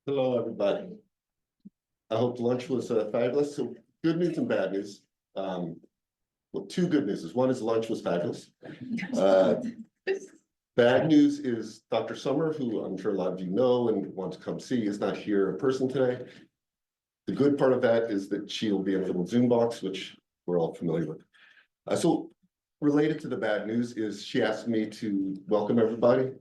Hello, everybody. I hope lunch was fabulous. So good news and bad news. Well, two good news. One is lunch was fabulous. Bad news is Dr. Summer, who I'm sure a lot of you know and want to come see, is not here in person today. The good part of that is that she'll be in a little Zoom box, which we're all familiar with. So related to the bad news is she asked me to welcome everybody.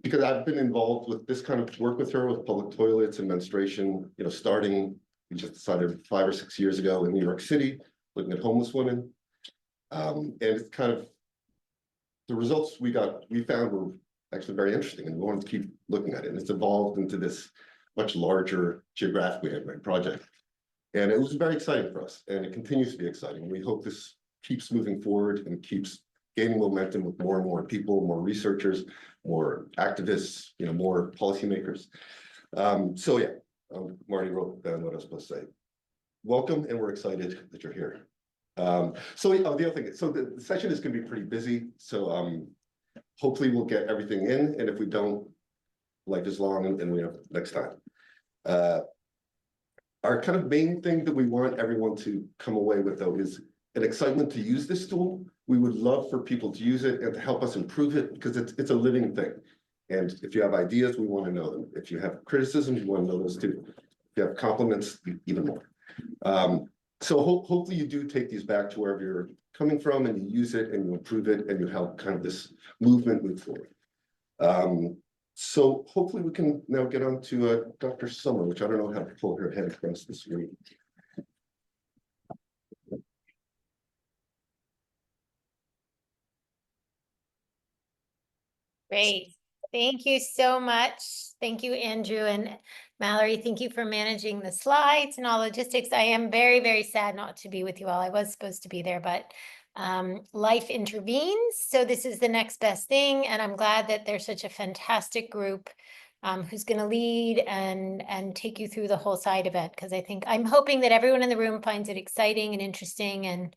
Because I've been involved with this kind of work with her with public toilets and menstruation, starting, we just decided 5 or 6 years ago in New York City, looking at homeless women. And it's kind of, the results we found were actually very interesting, and we wanted to keep looking at it. And it's evolved into this much larger geographically project. And it was very exciting for us, and it continues to be exciting. We hope this keeps moving forward and keeps gaining momentum with more and more people, more researchers, more activists, more policymakers. So yeah, Marty wrote down what I was supposed to say. Welcome, and we're excited that you're here. The other thing, so the session is going to be pretty busy. So hopefully we'll get everything in, and if we don't, like as long and we have next time. Our kind of main thing that we want everyone to come away with, though, is an excitement to use this tool. We would love for people to use it and to help us improve it, because it's a living thing. And if you have ideas, we want to know them. If you have criticisms, we want to know those too. If you have compliments, even more. So hopefully you do take these back to wherever you're coming from, and you use it and you improve it and you help kind of this movement move forward. So hopefully we can now get on to Dr. Summer, which I don't know how to pull her head across the screen. Great. Thank you so much. Thank you, Andrew and Mallory. Thank you for managing the slides and all logistics. I am very, very sad not to be with you all. I was supposed to be there, but life intervenes. So this is the next best thing. And I'm glad that there's such a fantastic group who's going to lead and take you through the whole side event, because I'm hoping that everyone in the room finds it exciting and interesting, and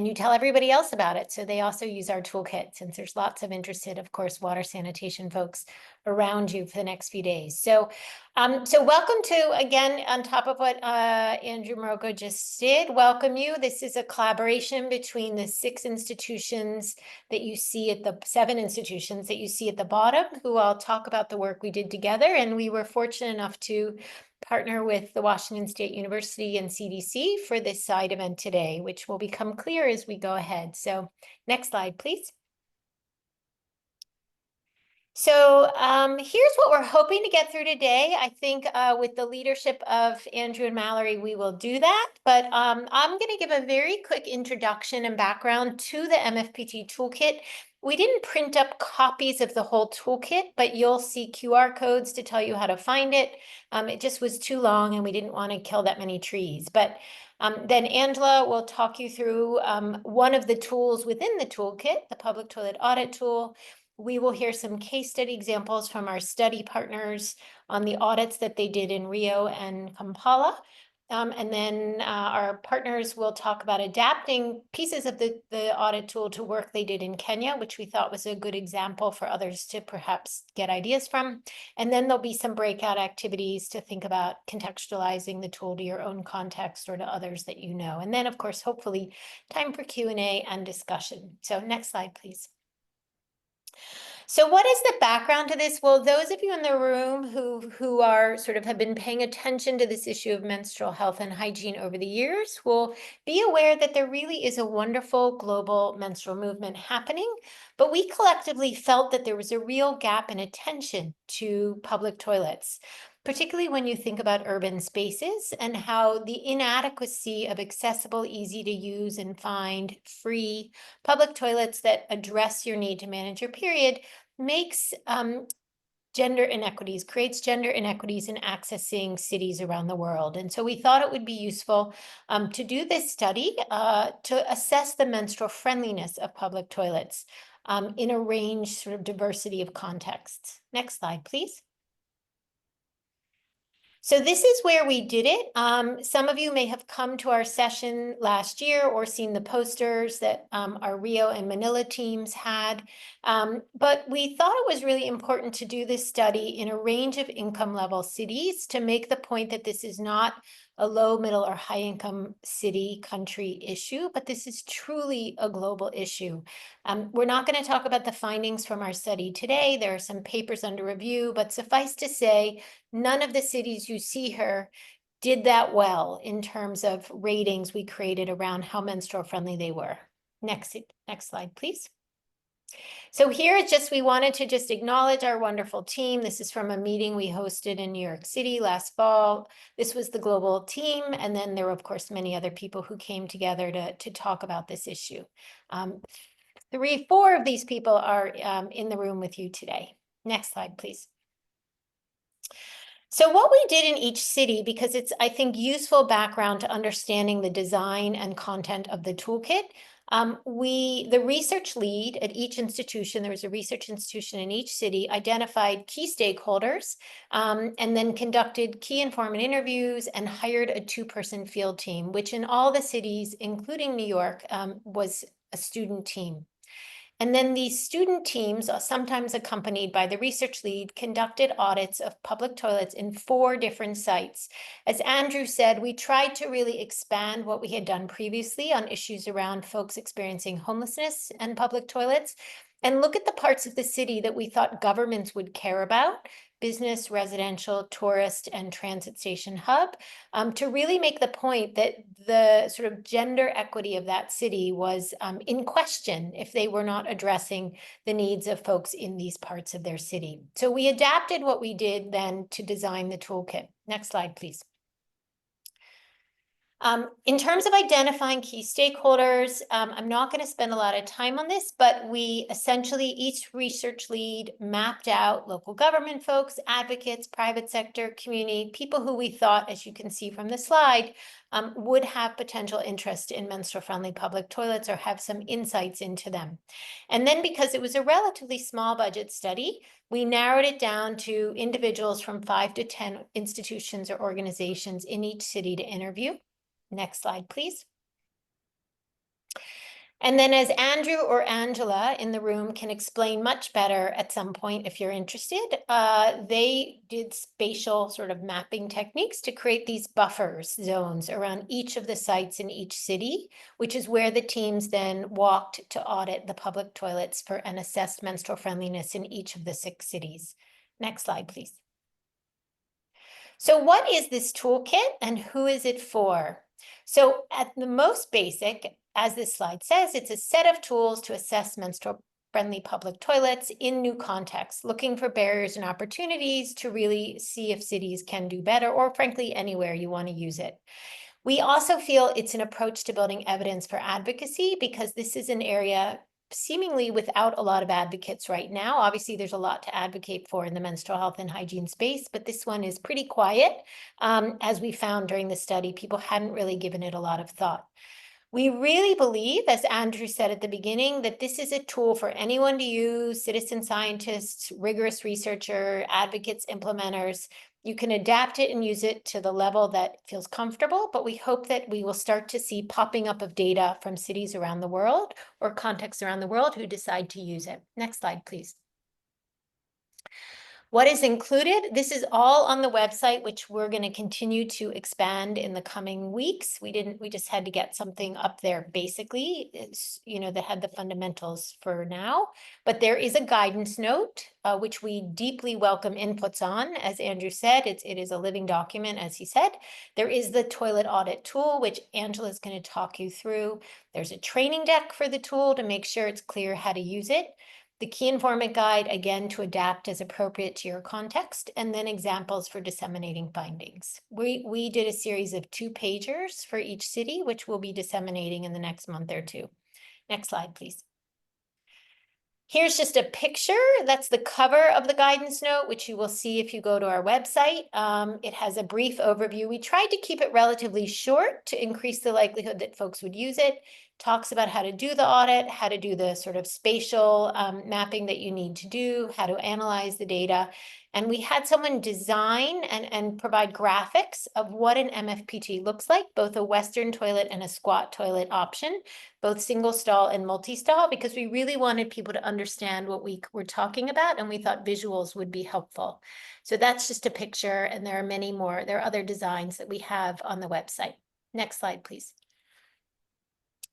you tell everybody else about it, so they also use our toolkit, since there's lots of interested, of course, water sanitation folks around you for the next few days. So welcome to, again, on top of what Andrew Morocco just did, welcome you. This is a collaboration between the 6 institutions that you see at the 7 institutions that you see at the bottom, who I'll talk about the work we did together. And we were fortunate enough to partner with the Washington State University and CDC for this side event today, which will become clear as we go ahead. So next slide, please. So here's what we're hoping to get through today. I think with the leadership of Andrew and Mallory, we will do that. But I'm going to give a very quick introduction and background to the MFPT toolkit. We didn't print up copies of the whole toolkit, but you'll see QR codes to tell you how to find it. It just was too long, and we didn't want to kill that many trees. But then Angela will talk you through one of the tools within the toolkit, the public toilet audit tool. We will hear some case study examples from our study partners on the audits that they did in Rio and Kampala. And then our partners will talk about adapting pieces of the audit tool to work they did in Kenya, which we thought was a good example for others to perhaps get ideas from. And then there'll be some breakout activities to think about contextualizing the tool to your own context or to others that you know. And then, of course, hopefully time for Q&A and discussion. So next slide, please. So what is the background to this? Well, those of you in the room who are have been paying attention to this issue of menstrual health and hygiene over the years will be aware that there really is a wonderful global menstrual movement happening, but we collectively felt that there was a real gap in attention to public toilets, particularly when you think about urban spaces and how the inadequacy of accessible, easy to use and find free public toilets that address your need to manage your period makes creates gender inequities in accessing cities around the world. And so we thought it would be useful to do this study to assess the menstrual friendliness of public toilets in a range, diversity of contexts. Next slide, please. So this is where we did it. Some of you may have come to our session last year or seen the posters that our Rio and Manila teams had. But we thought it was really important to do this study in a range of income level cities to make the point that this is not a low, middle, or high income city country issue, but this is truly a global issue. We're not going to talk about the findings from our study today. There are some papers under review, but suffice to say, none of the cities you see here did that well in terms of ratings we created around how menstrual friendly they were. Next slide, please. So here it's just, we wanted to just acknowledge our wonderful team. This is from a meeting we hosted in New York City last fall. This was the global team. And then there were, of course, many other people who came together to talk about this issue. 4 of these people are in the room with you today. Next slide, please. So what we did in each city, because it's, I think, useful background to understanding the design and content of the toolkit, the research lead at each institution, there was a research institution in each city, identified key stakeholders, and then conducted key informant interviews and hired a 2-person field team, which in all the cities, including New York, was a student team. And then these student teams, sometimes accompanied by the research lead, conducted audits of public toilets in 4 different sites. As Andrew said, we tried to really expand what we had done previously on issues around folks experiencing homelessness and public toilets, and look at the parts of the city that we thought governments would care about, business, residential, tourist, and transit station hub, to really make the point that the sort of gender equity of that city was in question if they were not addressing the needs of folks in these parts of their city. So we adapted what we did then to design the toolkit. Next slide, please. In terms of identifying key stakeholders, I'm not going to spend a lot of time on this, but we essentially, each research lead mapped out local government folks, advocates, private sector, community, people who we thought, as you can see from the slide, would have potential interest in menstrual-friendly public toilets or have some insights into them. And then, because it was a relatively small budget study, we narrowed it down to individuals from 5 to 10 institutions or organizations in each city to interview. Next slide, please. And then, as Andrew or Angela in the room can explain much better at some point if you're interested, they did spatial sort of mapping techniques to create these buffers zones around each of the sites in each city, which is where the teams then walked to audit the public toilets for and assessed menstrual friendliness in each of the 6 cities. Next slide, please. So what is this toolkit and who is it for? So at the most basic, as this slide says, it's a set of tools to assess menstrual-friendly public toilets in new contexts, looking for barriers and opportunities to really see if cities can do better, or frankly, anywhere you want to use it. We also feel it's an approach to building evidence for advocacy, because this is an area seemingly without a lot of advocates right now. Obviously, there's a lot to advocate for in the menstrual health and hygiene space, but this one is pretty quiet. As we found during the study, people hadn't really given it a lot of thought. We really believe, as Andrew said at the beginning, that this is a tool for anyone to use, citizen scientists, rigorous researcher, advocates, implementers. You can adapt it and use it to the level that feels comfortable, but we hope that we will start to see popping up of data from cities around the world or contexts around the world who decide to use it. Next slide, please. What is included? This is all on the website, which we're going to continue to expand in the coming weeks. We just had to get something up there basically, that had the fundamentals for now. But there is a guidance note, which we deeply welcome inputs on. As Andrew said, it is a living document, as he said. There is the toilet audit tool, which Angela is going to talk you through. There's a training deck for the tool to make sure it's clear how to use it. The key informant guide, again, to adapt as appropriate to your context, and then examples for disseminating findings. We did a series of 2-pagers for each city, which we'll be disseminating in the next month or 2. Next slide, please. Here's just a picture. That's the cover of the guidance note, which you will see if you go to our website. It has a brief overview. We tried to keep it relatively short to increase the likelihood that folks would use it. Talks about how to do the audit, how to do the sort of spatial mapping that you need to do, how to analyze the data. And we had someone design and provide graphics of what an MFPT looks like, both a Western toilet and a squat toilet option, both single stall and multi-stall, because we really wanted people to understand what we were talking about, and we thought visuals would be helpful. So that's just a picture, and there are many more. There are other designs that we have on the website. Next slide, please.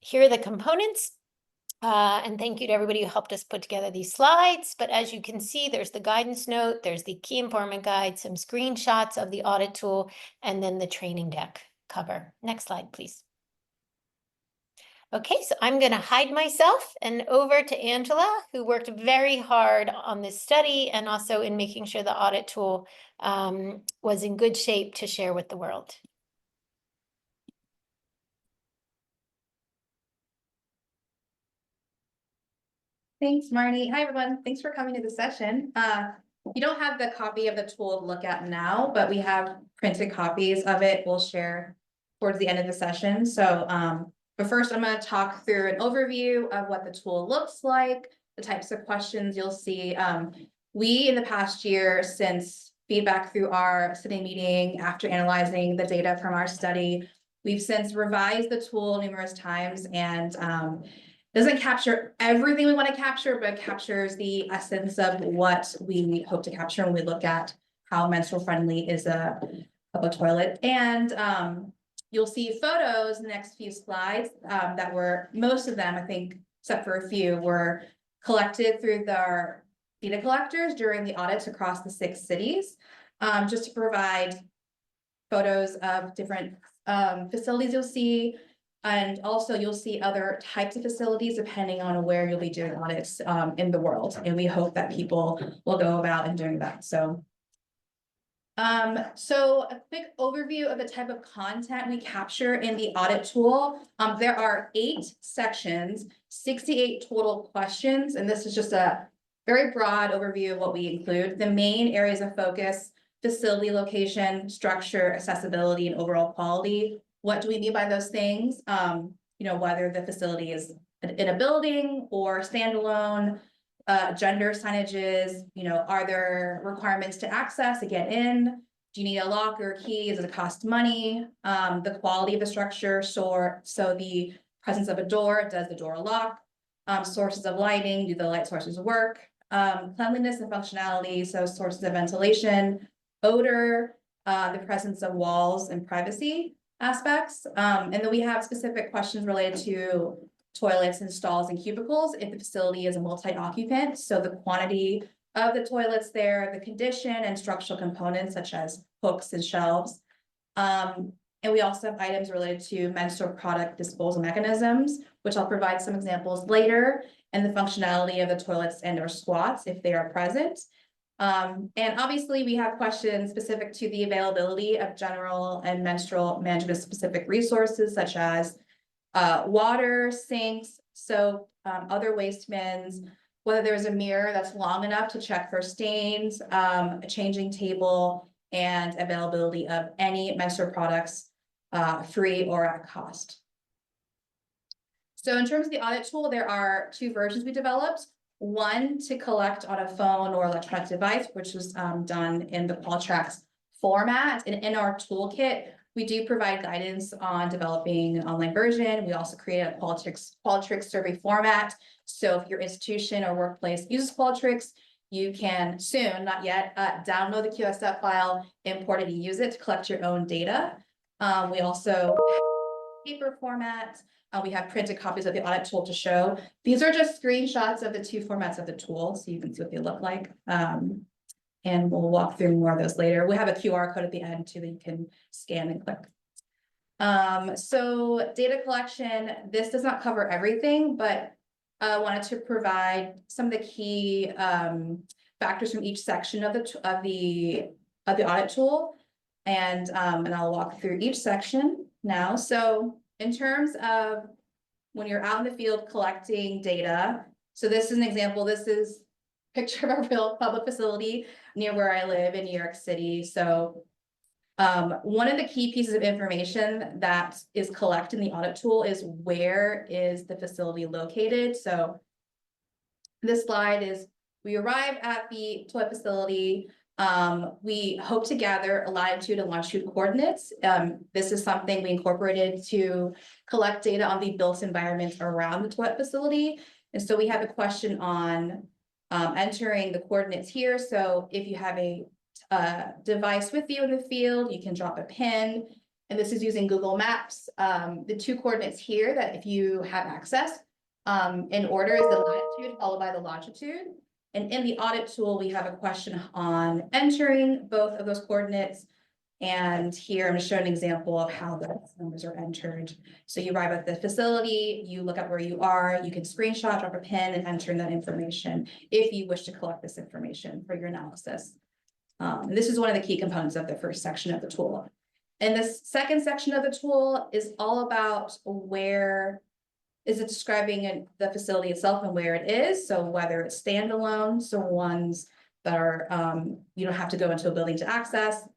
Here are the components. And thank you to everybody who helped us put together these slides. But as you can see, there's the guidance note, there's the key informant guide, some screenshots of the audit tool, and then the training deck cover. Next slide, please. Okay, so I'm going to hide myself and over to Angela, who worked very hard on this study and also in making sure the audit tool was in good shape to share with the world. Thanks, Marnie. Hi, everyone. Thanks for coming to the session. You don't have the copy of the tool to look at now, but we have printed copies of it. We'll share towards the end of the session. So, but first I'm going to talk through an overview of what the tool looks like, the types of questions you'll see. We, in the past year, since feedback through our sitting meeting, after analyzing the data from our study, we've since revised the tool numerous times, and doesn't capture everything we want to capture, but captures the essence of what we hope to capture when we look at how menstrual friendly is a public toilet. And you'll see photos in the next few slides that were, most of them, I think, except for a few, were collected through our data collectors during the audits across the 6 cities, just to provide photos of different facilities you'll see. And also you'll see other types of facilities depending on where you'll be doing audits in the world. And we hope that people will go about and doing that. So a quick overview of the type of content we capture in the audit tool. There are 8 sections, 68 total questions, and this is just a very broad overview of what we include. The main areas of focus: facility location, structure, accessibility, and overall quality. What do we mean by those things? You know, whether the facility is in a building or standalone, gender signages, you know, are there requirements to access to get in? Do you need a lock or a key? Does it cost money? The quality of the structure, so the presence of a door, does the door lock? Sources of lighting, do the light sources work? Cleanliness and functionality, so sources of ventilation, odor, the presence of walls and privacy aspects. And then we have specific questions related to toilets and stalls and cubicles if the facility is a multi-occupant. So the quantity of the toilets there, the condition and structural components such as hooks and shelves. And we also have items related to menstrual product disposal mechanisms, which I'll provide some examples later, and the functionality of the toilets and or squats if they are present. And obviously we have questions specific to the availability of general and menstrual management specific resources such as water, sinks, soap, other waste bins, whether there's a mirror that's long enough to check for stains, a changing table, and availability of any menstrual products free or at cost. So in terms of the audit tool, there are 2 versions we developed. One to collect on a phone or electronic device, which was done in the Qualtrics format. And in our toolkit, we do provide guidance on developing an online version. We also created a Qualtrics survey format. So if your institution or workplace uses Qualtrics, you can soon, not yet, download the QSF file, import it, and use it to collect your own data. We also paper format. We have printed copies of the audit tool to show. These are just screenshots of the 2 formats of the tool, so you can see what they look like. And we'll walk through more of those later. We have a QR code at the end too that you can scan and click. So data collection, this does not cover everything, but I wanted to provide some of the key factors from each section of the audit tool. And I'll walk through each section now. So in terms of when you're out in the field collecting data, so this is an example. This is a picture of our real public facility near where I live in New York City. So one of the key pieces of information that is collected in the audit tool is where is the facility located. So this slide is, we arrive at the toilet facility. We hope to gather latitude and longitude coordinates. This is something we incorporated to collect data on the built environment around the toilet facility. And so we have a question on entering the coordinates here. So if you have a device with you in the field, you can drop a pin. And this is using Google Maps. The two coordinates here that if you have access, in order is the latitude followed by the longitude. And in the audit tool, we have a question on entering both of those coordinates. And here I'm showing an example of how those numbers are entered. So you arrive at the facility, you look up where you are, you can screenshot, drop a pin, and enter in that information if you wish to collect this information for your analysis. And this is one of the key components of the first section of the tool. And this second section of the tool is all about where is it describing the facility itself and where it is. So whether it's standalone, so ones that are, you don't have to go into a building to access,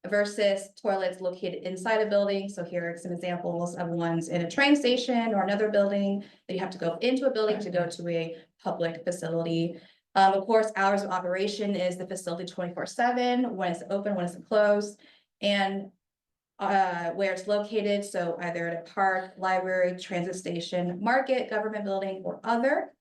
versus toilets located inside a building. So here are some examples of ones in a train station or another building that you have to go into a building to go to a public facility. Of course, hours of operation is the facility 24/7, when it's open, when it's closed, and where it's located, so either at a park, library, transit station, market, government building, or other.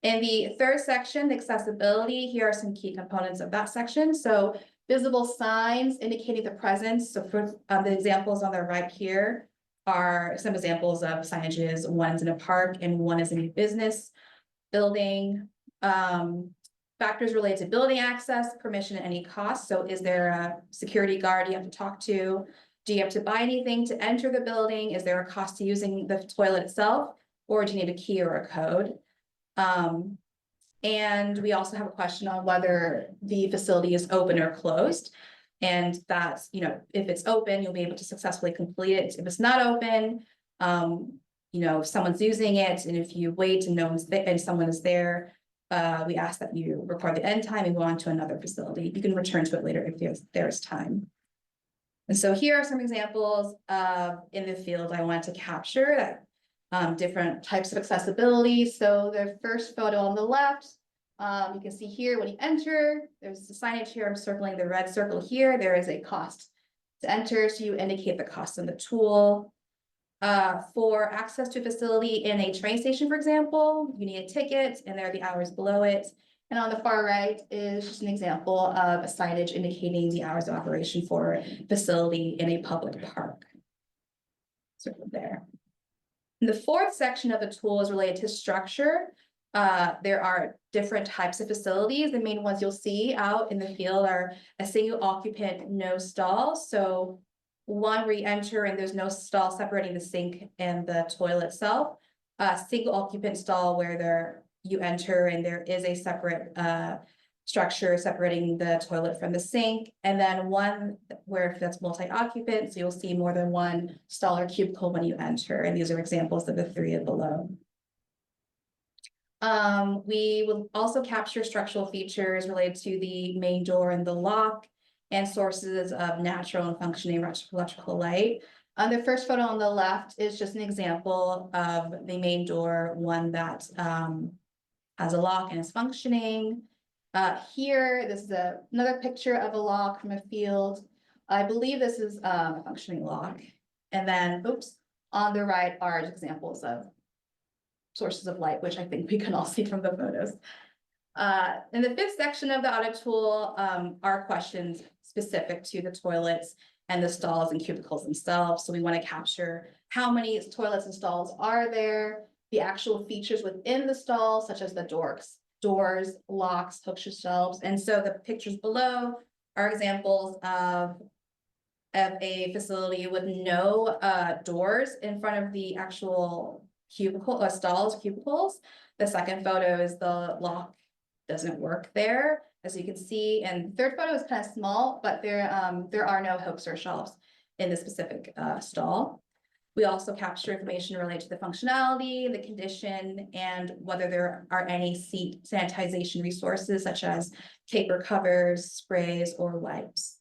In the third section, accessibility, here are some key components of that section. So visible signs indicating the presence. So for the examples on the right here are some examples of signages. One's in a park and one is in a business building. Factors related to building access, permission, and any cost. So is there a security guard you have to talk to? Do you have to buy anything to enter the building? Is there a cost to using the toilet itself? Or do you need a key or a code? And we also have a question on whether the facility is open or closed. And that's, you know, if it's open, you'll be able to successfully complete it. If it's not open, you know, if someone's using it, and if you wait and no one's there and someone is there, we ask that you record the end time and go on to another facility. You can return to it later if there's time. And so here are some examples in the field I want to capture that different types of accessibility. So the first photo on the left, you can see here when you enter, there's the signage here. I'm circling the red circle here. There is a cost to enter, so you indicate the cost in the tool. For access to a facility in a train station, for example, you need a ticket and there are the hours below it. And on the far right is just an example of a signage indicating the hours of operation for a facility in a public park. So there. And the fourth section of the tool is related to structure. There are different types of facilities. The main ones you'll see out in the field are a single occupant, no stall. So one where you enter and there's no stall separating the sink and the toilet itself. A single occupant stall where you enter and there is a separate structure separating the toilet from the sink. And then one where that's multi-occupant, so you'll see more than one stall or cubicle when you enter. And these are examples of the three below. We will also capture structural features related to the main door and the lock, and sources of natural and functioning electrical light. The first photo on the left is just an example of the main door, one that has a lock and is functioning. Here, this is another picture of a lock from a field. I believe this is a functioning lock. And then, oops, on the right are examples of sources of light, which I think we can all see from the photos. In the fifth section of the audit tool are questions specific to the toilets and the stalls and cubicles themselves. So we want to capture how many toilets and stalls are there, the actual features within the stall, such as the doors, locks, hookshelves. And so the pictures below are examples of a facility with no doors in front of the actual cubicle stalls, cubicles. The second photo is the lock doesn't work there, as you can see. And the third photo is kind of small, but there are no hooks or shelves in the specific stall. We also capture information related to the functionality, the condition, and whether there are any seat sanitization resources such as paper covers, sprays, or wipes.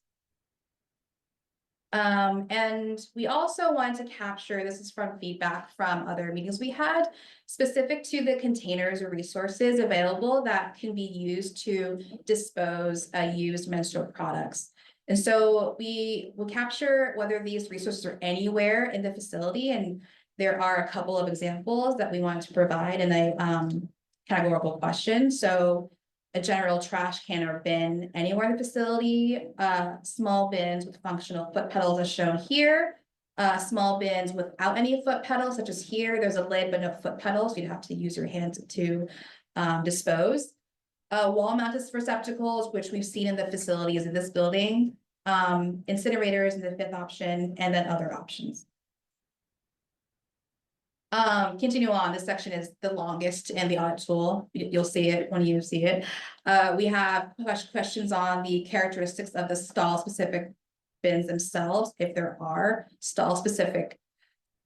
And we also want to capture, this is from feedback from other meetings we had, specific to the containers or resources available that can be used to dispose used menstrual products. And so we will capture whether these resources are anywhere in the facility, and there are a couple of examples that we want to provide in a categorical question. So a general trash can or bin anywhere in the facility, small bins with functional foot pedals as shown here, small bins without any foot pedals, such as here, there's a lid but no foot pedals, you'd have to use your hands to dispose. Wall mounted receptacles, which we've seen in the facilities in this building, incinerators in the fifth option, and then other options. Continue on, this section is the longest in the audit tool. You'll see it when you see it. We have questions on the characteristics of the stall specific bins themselves, if there are stall specific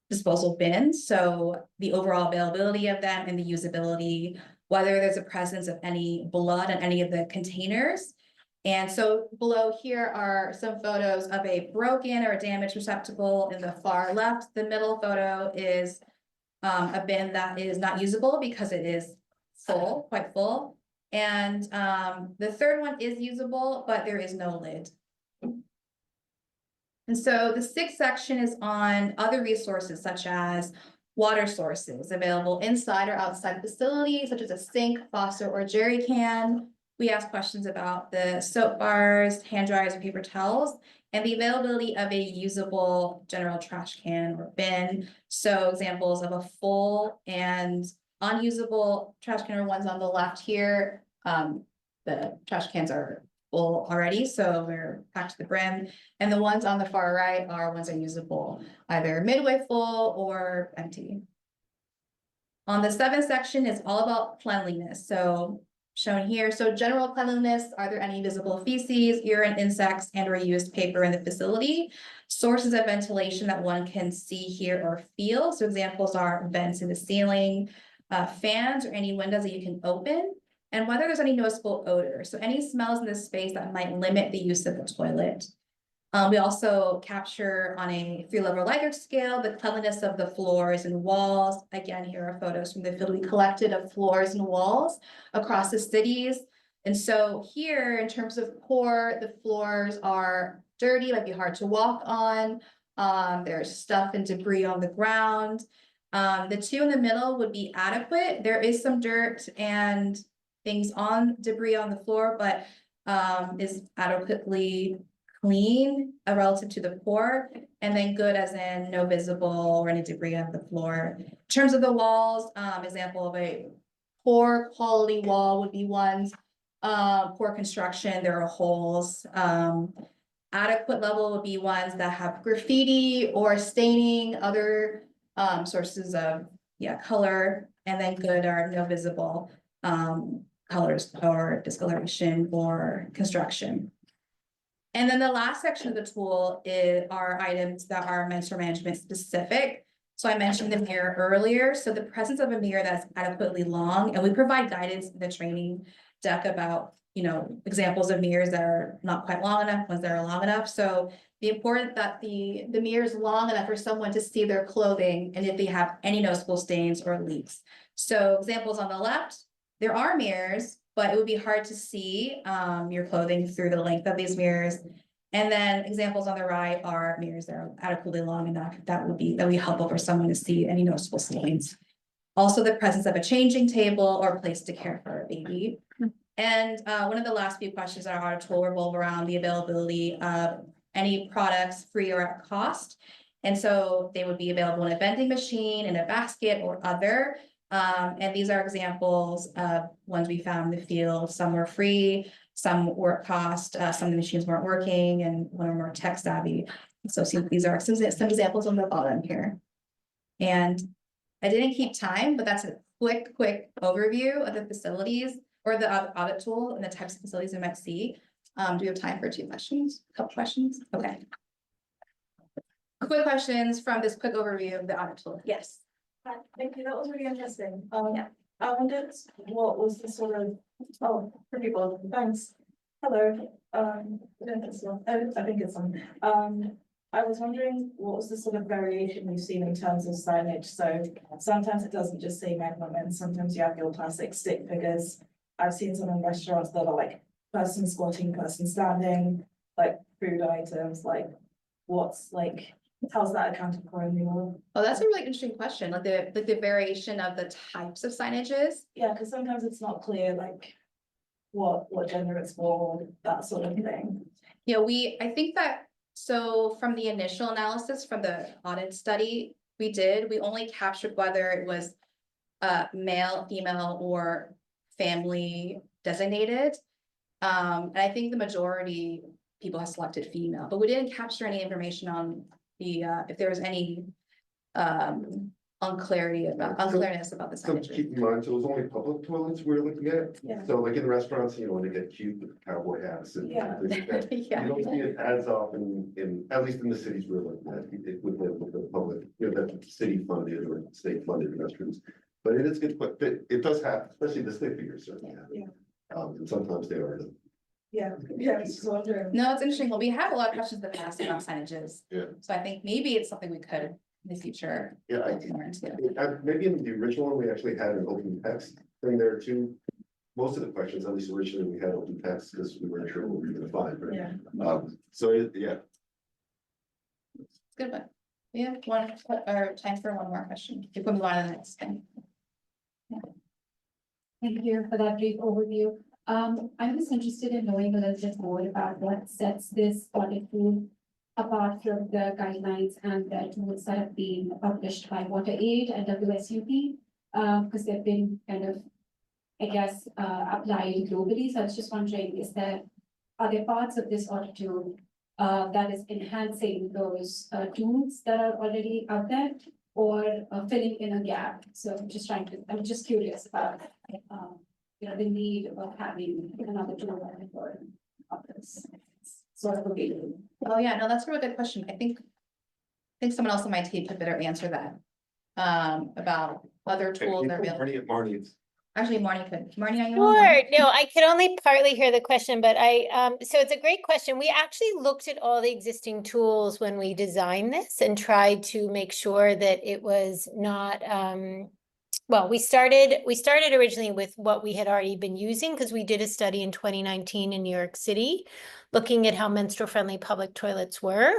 disposal bins. So the overall availability of them and the usability, whether there's a presence of any blood in any of the containers. And so below here are some photos of a broken or damaged receptacle in the far left. The middle photo is a bin that is not usable because it is full, quite full. And the third one is usable, but there is no lid. And so the sixth section is on other resources such as water sources available inside or outside the facility, such as a sink, faucet, or jerry can. We ask questions about the soap bars, hand dryers, and paper towels, and the availability of a usable general trash can or bin. So examples of a full and unusable trash can are ones on the left here. The trash cans are full already, so we're packed to the brim. And the ones on the far right are ones that are usable, either midway full or empty. On the seventh section is all about cleanliness. So shown here, so general cleanliness, are there any visible feces, urine, insects, and or used paper in the facility? Sources of ventilation that one can see, hear, or feel. So examples are vents in the ceiling, fans, or any windows that you can open, and whether there's any noticeable odor. So any smells in the space that might limit the use of the toilet. We also capture on a 3-level Likert scale the cleanliness of the floors and walls. Again, here are photos from the field we collected of floors and walls across the cities. And so here, in terms of poor, the floors are dirty, might be hard to walk on. There's stuff and debris on the ground. The two in the middle would be adequate. There is some dirt and things on debris on the floor, but is adequately clean relative to the poor, and then good as in no visible or any debris on the floor. In terms of the walls, example of a poor quality wall would be ones, poor construction, there are holes. Adequate level would be ones that have graffiti or staining, other sources of color, and then good are no visible colors or discoloration or construction. And then the last section of the tool are items that are menstrual management specific. So I mentioned the mirror earlier. So the presence of a mirror that's adequately long, and we provide guidance in the training deck about, examples of mirrors that are not quite long enough, ones that are long enough. So the important that the mirror is long enough for someone to see their clothing and if they have any noticeable stains or leaks. So examples on the left, there are mirrors, but it would be hard to see your clothing through the length of these mirrors. And then examples on the right are mirrors that are adequately long enough that would be helpful for someone to see any noticeable stains. Also, the presence of a changing table or place to care for a baby. And one of the last few questions in our audit tool revolve around the availability of any products free or at cost. And so they would be available in a vending machine, in a basket, or other. And these are examples of ones we found in the field. Some were free, some were at cost, some of the machines weren't working, and one were more tech savvy. So these are some examples on the bottom here. And I didn't keep time, but that's a quick overview of the facilities or the audit tool and the types of facilities we might see. Do we have time for 2 questions? A couple questions? Okay. Quick questions from this quick overview of the audit tool. Yes. Thank you, that was really interesting. Yeah. I wondered what was the sort of, for people, thanks. Hello, I think it's on. I was wondering, what was the sort of variation you've seen in terms of signage? So sometimes it doesn't just say Mailman, sometimes you have your classic stick figures. I've seen some in restaurants that are like person squatting, person standing, like food items, like what's like, how's that accounted for in your? Oh, that's a really interesting question, like the variation of the types of signages. Yeah, because sometimes it's not clear, like what gender it's for, that sort of thing. Yeah, I think that, so from the initial analysis from the audit study we did, we only captured whether it was male, female, or family designated. And I think the majority people have selected female, but we didn't capture any information on the if there was any unclarity about unclearness about the So signage. keep in mind, so it was only public toilets we were looking at. Yeah. So like in restaurants, you know, when they get cute with cowboy hats and Yeah. things like that. Yeah. You don't see it as often at least in the cities we're looking at, with the public, you know, that city funded or state funded restrooms. But it is good, but it does happen, especially the stick figures certainly have it. And sometimes they are. Yeah, I was just wondering. No, it's interesting. Well, we have a lot of questions in the past about signages. Yeah. So I think maybe it's something we could in the future. Yeah, look more into. maybe in the original one, we actually had an open text thing there too. Most of the questions, at least originally, we had open text because we weren't sure what we were gonna find, right? Yeah. So yeah, It's good, but we have one, or time for one more question. If we move on to the next thing. Thank you for that brief overview. I'm just interested in knowing a little bit more about what sets this audit tool apart from the guidelines and the tools that have been published by WaterAid and WSUP, because they've been kind of, I guess, applied globally. So I was just wondering, are there parts of this audit tool that is enhancing those tools that are already out there, or filling in a gap? So I'm just curious about the need of having another tool for this sort of available. Oh, yeah, no, that's a really good question. I think someone else on my team could better answer that. About other tools that are available. Marnie, Actually, Marnie could. Marnie, are you on? Sure, no, I could only partly hear the question, but so it's a great question. We actually looked at all the existing tools when we designed this and tried to make sure that it was not, well, we started originally with what we had already been using, because we did a study in 2019 in New York City, looking at how menstrual friendly public toilets were.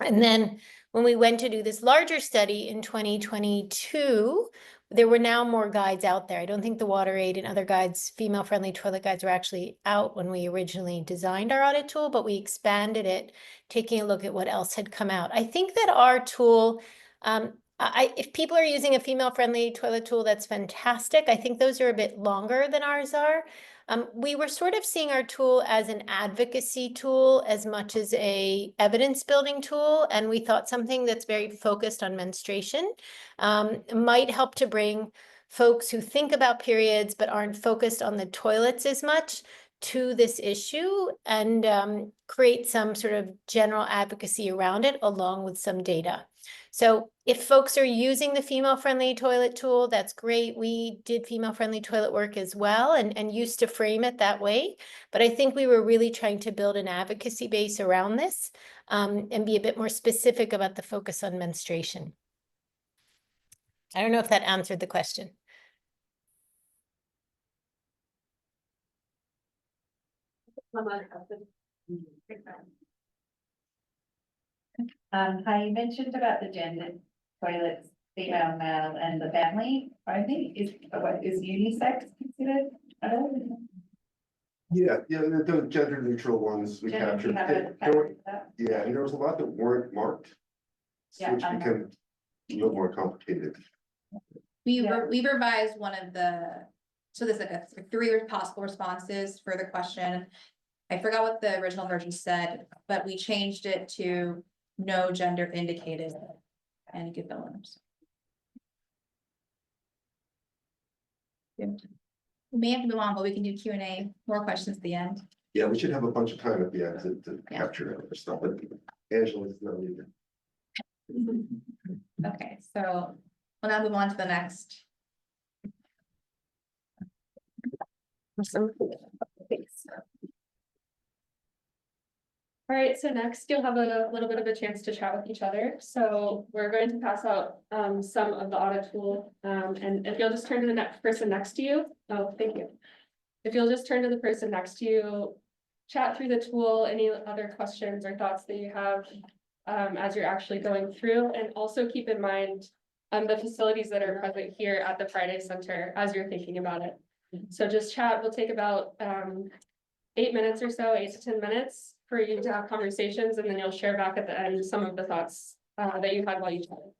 And then when we went to do this larger study in 2022, there were now more guides out there. I don't think the WaterAid and other guides, female friendly toilet guides, were actually out when we originally designed our audit tool, but we expanded it, taking a look at what else had come out. I think that our tool, if people are using a female friendly toilet tool, that's fantastic. I think those are a bit longer than ours are. We were sort of seeing our tool as an advocacy tool as much as a evidence building tool. And we thought something that's very focused on menstruation might help to bring folks who think about periods but aren't focused on the toilets as much to this issue, and create some sort of general advocacy around it along with some data. So if folks are using the female-friendly toilet tool, that's great. We did female-friendly toilet work as well, and used to frame it that way. But I think we were really trying to build an advocacy base around this, and be a bit more specific about the focus on menstruation. I don't know if that answered the question. Hi, you mentioned about the gender toilets, female, male, and the family only. Is unisex considered at all? yeah, the gender neutral ones we Gender, captured. you haven't There were- captured that? Yeah, and there was a lot that weren't marked. Yeah, Which I know. became a little more complicated. Yeah. We revised one of the, so there's like a 3 possible responses for the question. I forgot what the original version said, but we changed it to no gender indicated. And you could fill in. We may have to move on, but we can do Q&A, more questions at the end. Yeah, we should have a bunch of time at the end to Yeah. capture other stuff, but Angela's not needed. Okay, so we'll now move on to the next. Awesome. Thanks. All right, so next you'll have a little bit of a chance to chat with each other. So we're going to pass out some of the audit tool. And if you'll just turn to the next person next to you. Oh, thank you. If you'll just turn to the person next to you, chat through the tool, any other questions or thoughts that you have as you're actually going through. And also keep in mind the facilities that are present here at the Friday Center as you're thinking about it. So just chat will take about 8 minutes or so, 8 to 10 minutes for you to have conversations, and then you'll share back at the end some of the thoughts that you had while you chatted.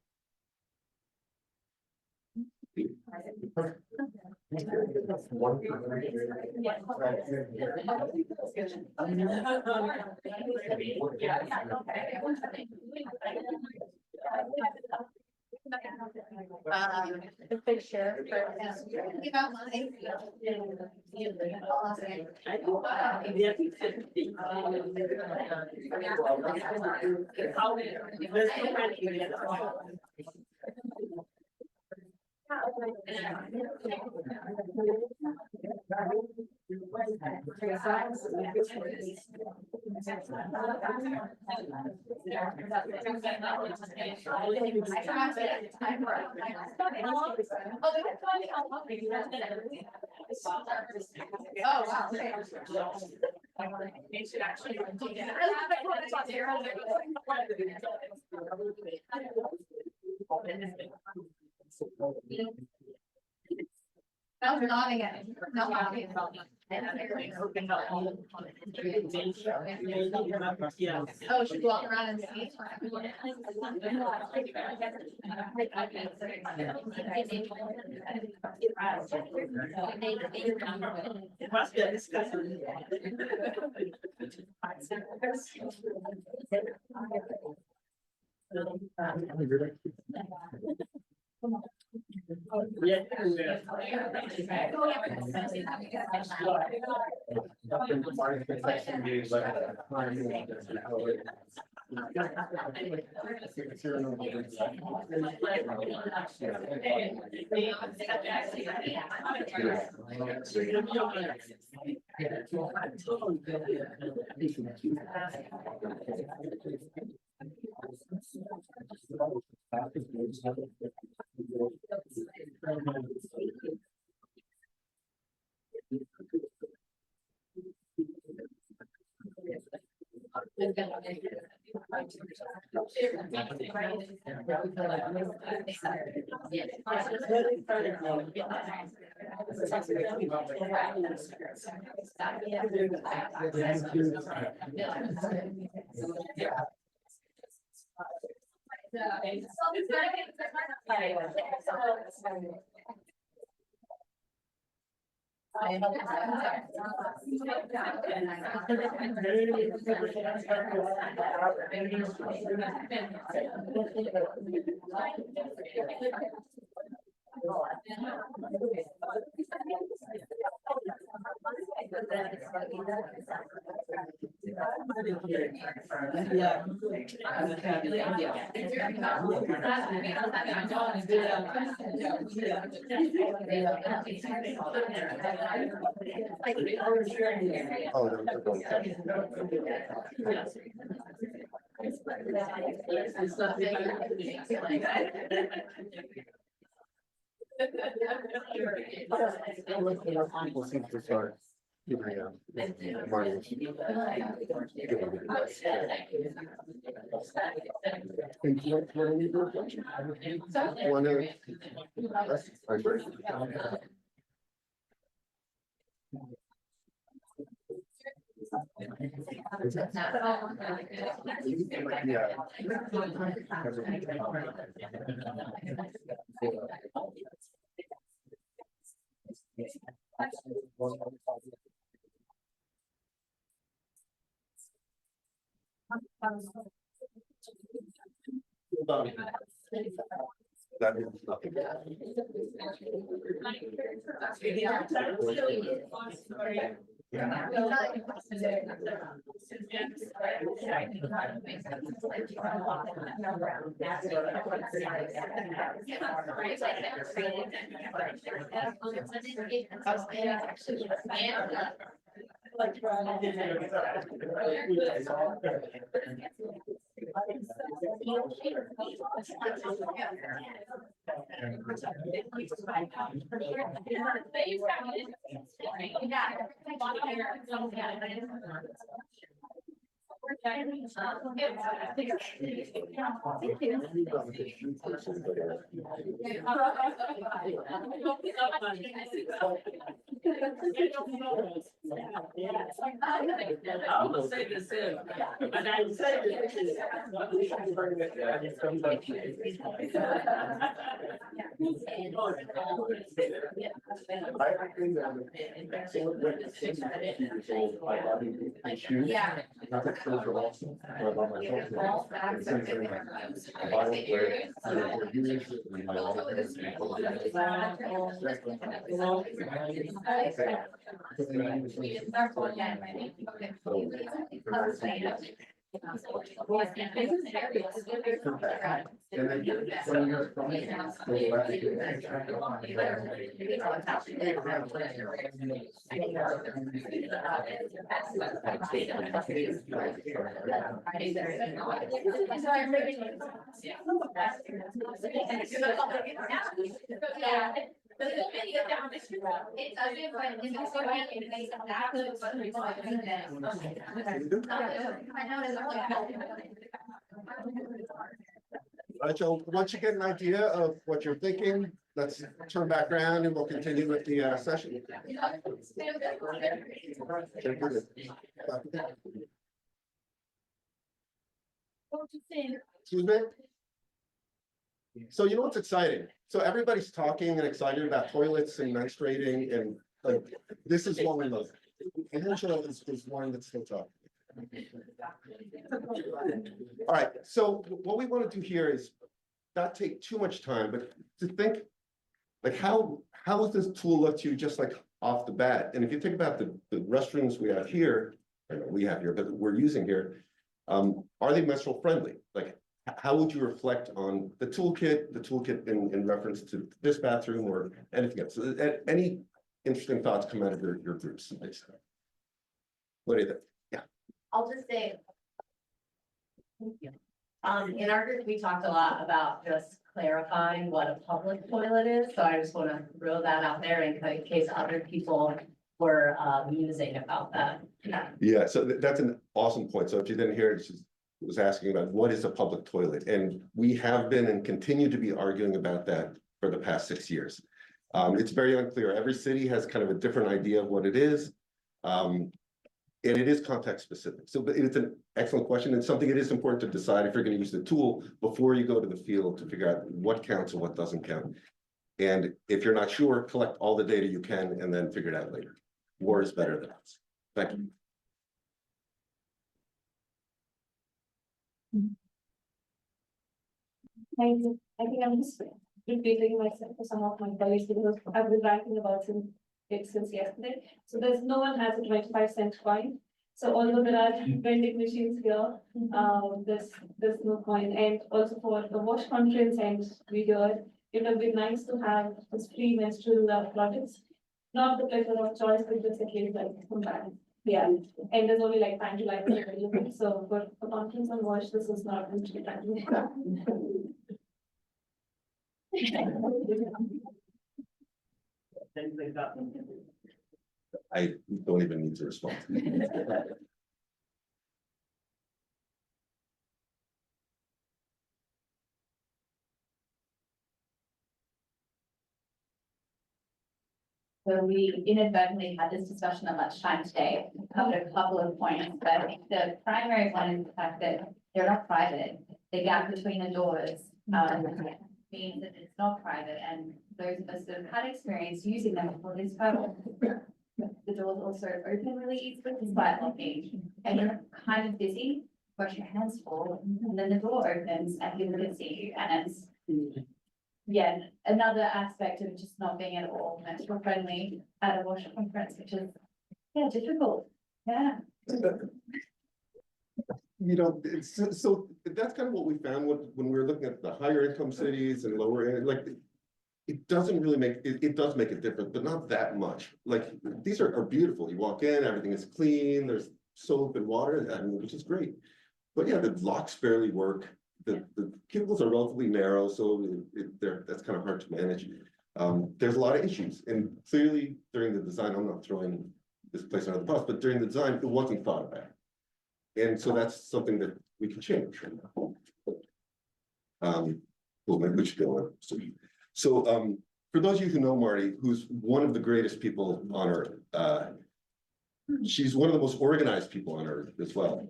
If they share. Oh, wow. No, we're nodding at it. No, nodding. Oh, should we walk around and see? It must be a discussion. People seem to start giving money. That is nothing. I will say this in, but I say Yeah. All right, so once you get an idea of what you're thinking, let's turn back around and we'll continue with the session. Excuse me? So you know what's exciting? So everybody's talking and excited about toilets and menstruating and like, this is what we love. Angela is one that's still talking. All right, so what we want to do here is not take too much time, but to think like how does this tool look to you just like off the bat? And if you think about the restrooms we have here, or we have here, but we're using here, are they menstrual friendly? Like, how would you reflect on the toolkit in reference to this bathroom or anything else? So, any interesting thoughts come out of your groups? What do you think? Yeah. I'll just say. In our group, we talked a lot about just clarifying what a public toilet is, so I just want to throw that out there in case other people were musing about that. Yeah, so that's an awesome point. So if you didn't hear it, she was asking about what is a public toilet, and we have been and continue to be arguing about that for the past 6 years. It's very unclear. Every city has kind of a different idea of what it is. And it is context specific. So but it's an excellent question and something it is important to decide if you're going to use the tool before you go to the field to figure out what counts and what doesn't count. And if you're not sure, collect all the data you can and then figure it out later. More is better than less. Thank you. I think I'm just repeating myself for some of my colleagues because I've been writing about it since yesterday. So there's no one has a 25-cent coin. So although there are vending machines here, there's no coin. And also for the wash conference and video, it would be nice to have this free menstrual products. Not the pleasure of choice, but just a case like come back. Yeah, and there's only like time to like available. So for a conference on wash, this is not going to be time. I don't even need to respond. So we inadvertently had this discussion at lunchtime today, covered a couple of points, but I think the primary one is the fact that they're not private. The gap between the doors means that it's not private, and those of us that have had experience using them for this purpose, the doors also open really easily despite locking, and you're kind of busy, got your hands full, and then the door opens and people can see you, and it's yeah, another aspect of just not being at all menstrual friendly at a wash conference, which is, yeah, difficult, yeah. You know, so that's kind of what we found when we were looking at the higher income cities and lower, like it doesn't really make, it does make a difference, but not that much. Like, these are beautiful. You walk in, everything is clean, there's soap and water, which is great. But yeah, the locks barely work. The cubicles are relatively narrow, so that's kind of hard to manage. There's a lot of issues, and clearly during the design, I'm not throwing this place under the bus, but during the design, it wasn't thought about. And so that's something that we can change. Well, maybe we should go on. So, for those of you who know Marty, who's one of the greatest people on earth, she's one of the most organized people on earth as well.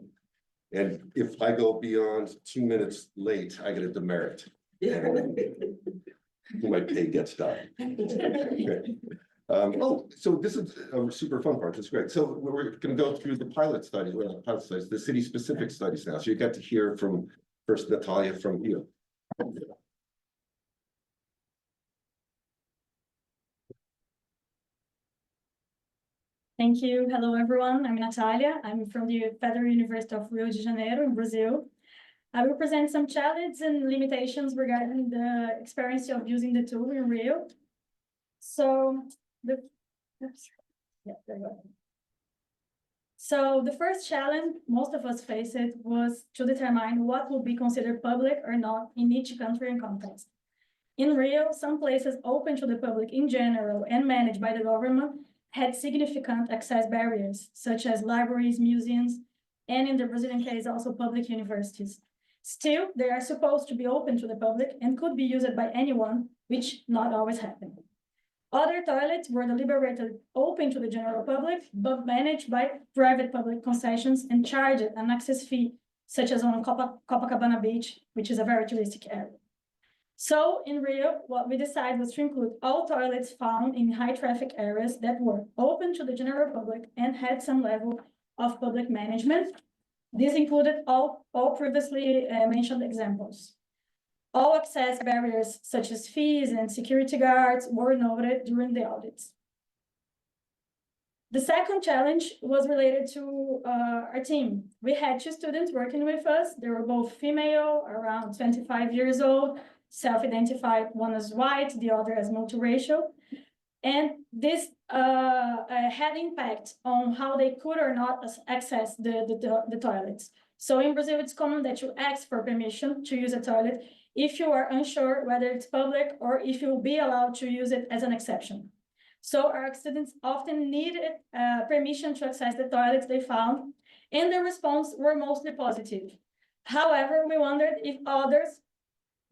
And if I go beyond 2 minutes late, I get a demerit. My pay gets done. Oh, so this is a super fun part. That's great. So we're going to go through the pilot study, the city specific studies now. So you got to hear from first Natalia from you. Thank you. Hello, everyone. I'm Natalia. I'm from the Federal University of Rio de Janeiro in Brazil. I will present some challenges and limitations regarding the experience of using the tool in Rio. So the first challenge most of us faced was to determine what would be considered public or not in each country and context. In Rio, some places open to the public in general and managed by the government had significant access barriers, such as libraries, museums, and in the Brazilian case, also public universities. Still, they are supposed to be open to the public and could be used by anyone, which not always happened. Other toilets were deliberated open to the general public, but managed by private public concessions and charged an access fee, such as on Copacabana Beach, which is a very touristic area. So in Rio, what we decided was to include all toilets found in high traffic areas that were open to the general public and had some level of public management. This included all previously mentioned examples. All access barriers such as fees and security guards were noted during the audits. The second challenge was related to our team. We had 2 students working with us. They were both female, around 25 years old, self-identified, one as white, the other as multiracial. And this had impact on how they could or not access the toilets. So in Brazil, it's common that you ask for permission to use a toilet if you are unsure whether it's public or if you'll be allowed to use it as an exception. So our students often needed permission to access the toilets they found, and the response were mostly positive. However, we wondered if others,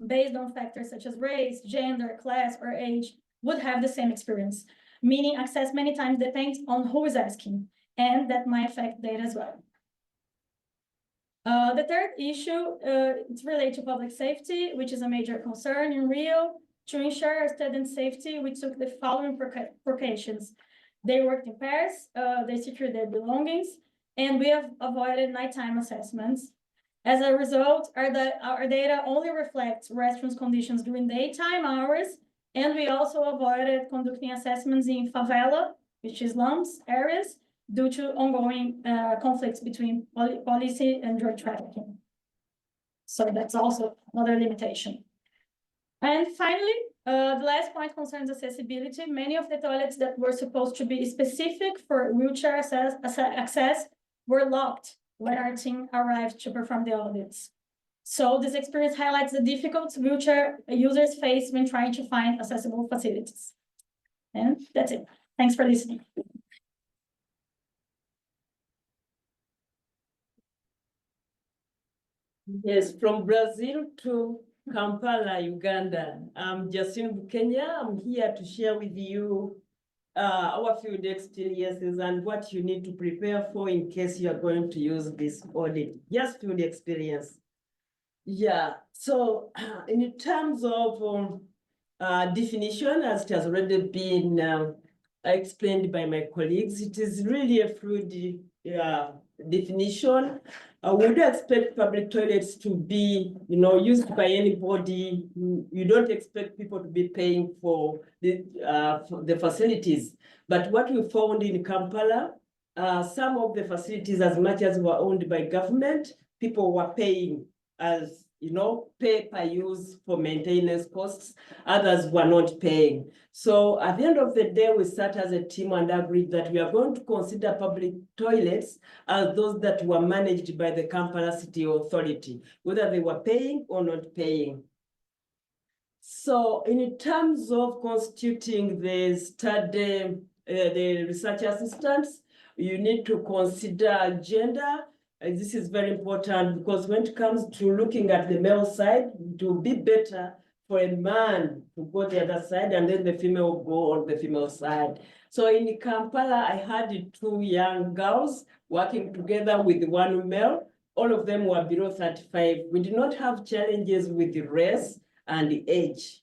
based on factors such as race, gender, class, or age, would have the same experience, meaning access many times depends on who is asking, and that might affect data as well. The third issue, it's related to public safety, which is a major concern in Rio. To ensure student safety, we took the following precautions. They worked in pairs, they secured their belongings, and we have avoided nighttime assessments. As a result, our data only reflects restrooms conditions during daytime hours, and we also avoided conducting assessments in favela, which is slums areas, due to ongoing conflicts between policy and drug trafficking. So that's also another limitation. And finally, the last point concerns accessibility. Many of the toilets that were supposed to be specific for wheelchair access were locked when our team arrived to perform the audits. So this experience highlights the difficulties wheelchair users face when trying to find accessible facilities. And that's it. Thanks for listening. Yes, from Brazil to Kampala, Uganda. I'm Jacinto Kenya. I'm here to share with you our field experiences and what you need to prepare for in case you are going to use this audit. Just field experience. Yeah, so in terms of definition, as it has already been explained by my colleagues, it is really a fluid definition. We would expect public toilets to be, used by anybody. You don't expect people to be paying for the facilities. But what we found in Kampala, some of the facilities, as much as were owned by government, people were paying as, pay per use for maintenance costs. Others were not paying. So at the end of the day, we sat as a team and agreed that we are going to consider public toilets as those that were managed by the Kampala City Authority, whether they were paying or not paying. So in terms of constituting the study, the research assistants, you need to consider gender. This is very important because when it comes to looking at the male side, it will be better for a man to go the other side and then the female go on the female side. So in Kampala, I had 2 young girls working together with one male. All of them were below 35. We did not have challenges with the race and the age.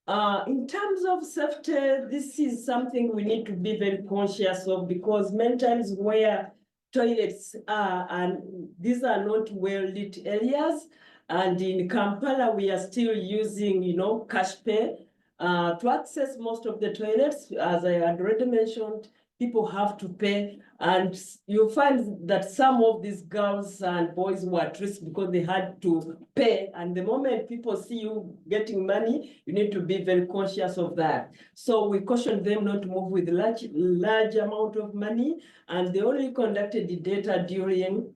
In terms of safety, this is something we need to be very conscious of because many times where toilets are, and these are not well-lit areas, and in Kampala, we are still using, cash pay. To access most of the toilets, as I had already mentioned, people have to pay. And you find that some of these girls and boys were at risk because they had to pay. And the moment people see you getting money, you need to be very conscious of that. So we cautioned them not to move with large amount of money. And they only conducted the data during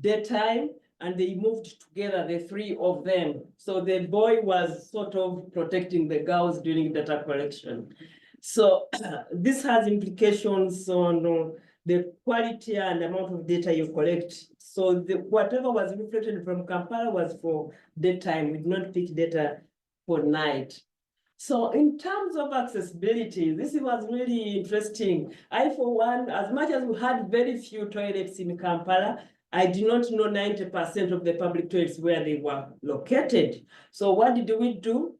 daytime. And they moved together, the 3 of them. So the boy was sort of protecting the girls during data collection. So this has implications on the quality and amount of data you collect. So whatever was reflected from Kampala was for daytime. We did not pick data for night. So in terms of accessibility, this was really interesting. I, for one, as much as we had very few toilets in Kampala, I did not know 90% of the public toilets where they were located. So what did we do?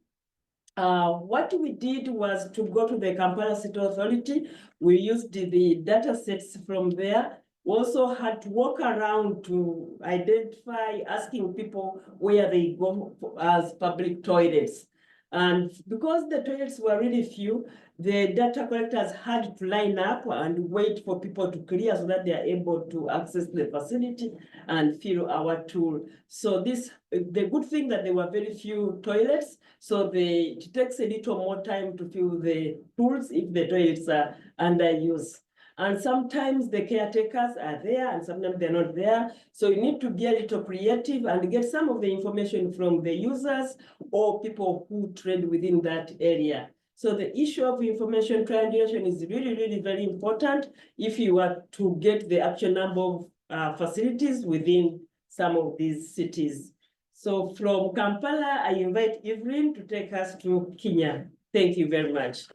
What we did was to go to the Kampala City Authority. We used the data sets from there. We also had to walk around to identify, asking people where they go as public toilets. And because the toilets were really few, the data collectors had to line up and wait for people to clear so that they are able to access the facility and fill our tool. So the good thing that there were very few toilets, so it takes a little more time to fill the tools if the toilets are under use. And sometimes the caretakers are there and sometimes they're not there. So you need to be a little creative and get some of the information from the users or people who trade within that area. So the issue of information triangulation is really, really very important if you are to get the actual number of facilities within some of these cities. So from Kampala, I invite Evelyn to take us to Kenya. Thank you very much.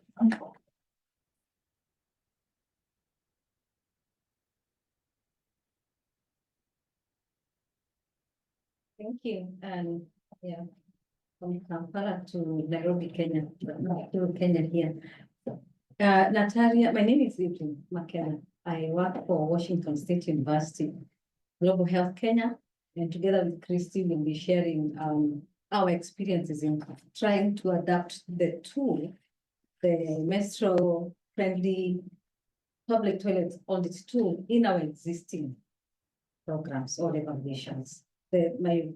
Thank you. And yeah, from Kampala to Nairobi, Kenya, to Kenya here. Natalia, my name is Evelyn McKenna. I work for Washington State University, Global Health Kenya, and together with Christy, we'll be sharing our experiences in trying to adapt the tool, the menstrual friendly public toilet audit tool in our existing programs or evaluations. My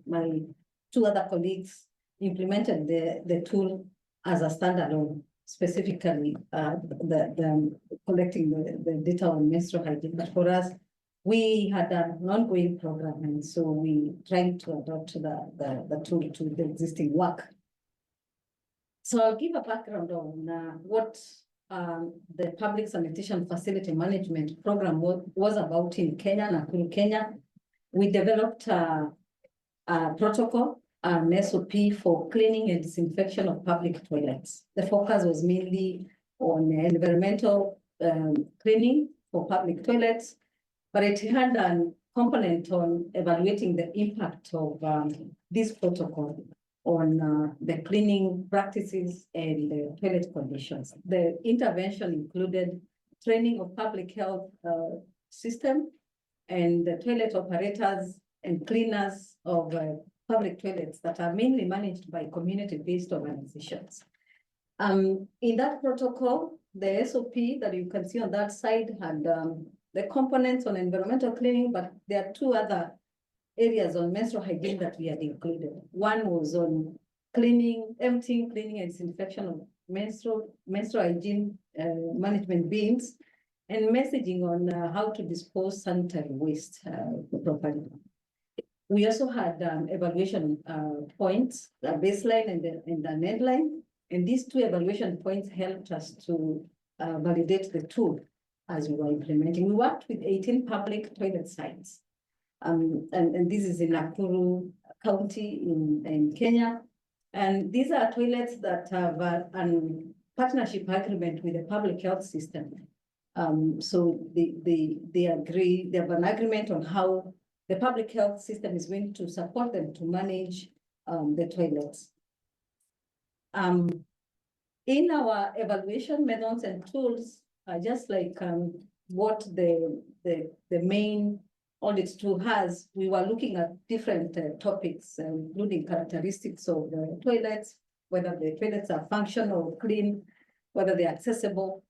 2 other colleagues implemented the tool as a standalone, specifically collecting the data on menstrual hygiene. But for us, we had an ongoing program, and so we tried to adopt the tool to the existing work. So I'll give a background on what the public sanitation facility management program was about in Kenya, Nakuru, Kenya. We developed a protocol, an SOP for cleaning and disinfection of public toilets. The focus was mainly on environmental cleaning for public toilets, but it had a component on evaluating the impact of this protocol on the cleaning practices and the toilet conditions. The intervention included training of public health system and the toilet operators and cleaners of public toilets that are mainly managed by community-based organizations. In that protocol, the SOP that you can see on that side had the components on environmental cleaning, but there are 2 other areas on menstrual hygiene that we had included. One was on cleaning, emptying, cleaning and disinfection of menstrual hygiene management bins, and messaging on how to dispose sanitary waste properly. We also had evaluation points, the baseline and the end line. And these two evaluation points helped us to validate the tool as we were implementing. We worked with 18 public toilet sites. And this is in Nakuru County in Kenya. And these are toilets that have a partnership agreement with the public health system. So they agree, they have an agreement on how the public health system is going to support them to manage the toilets. In our evaluation methods and tools, just like what the main audit tool has, we were looking at different topics, including characteristics of the toilets, whether the toilets are functional, clean, whether they're accessible.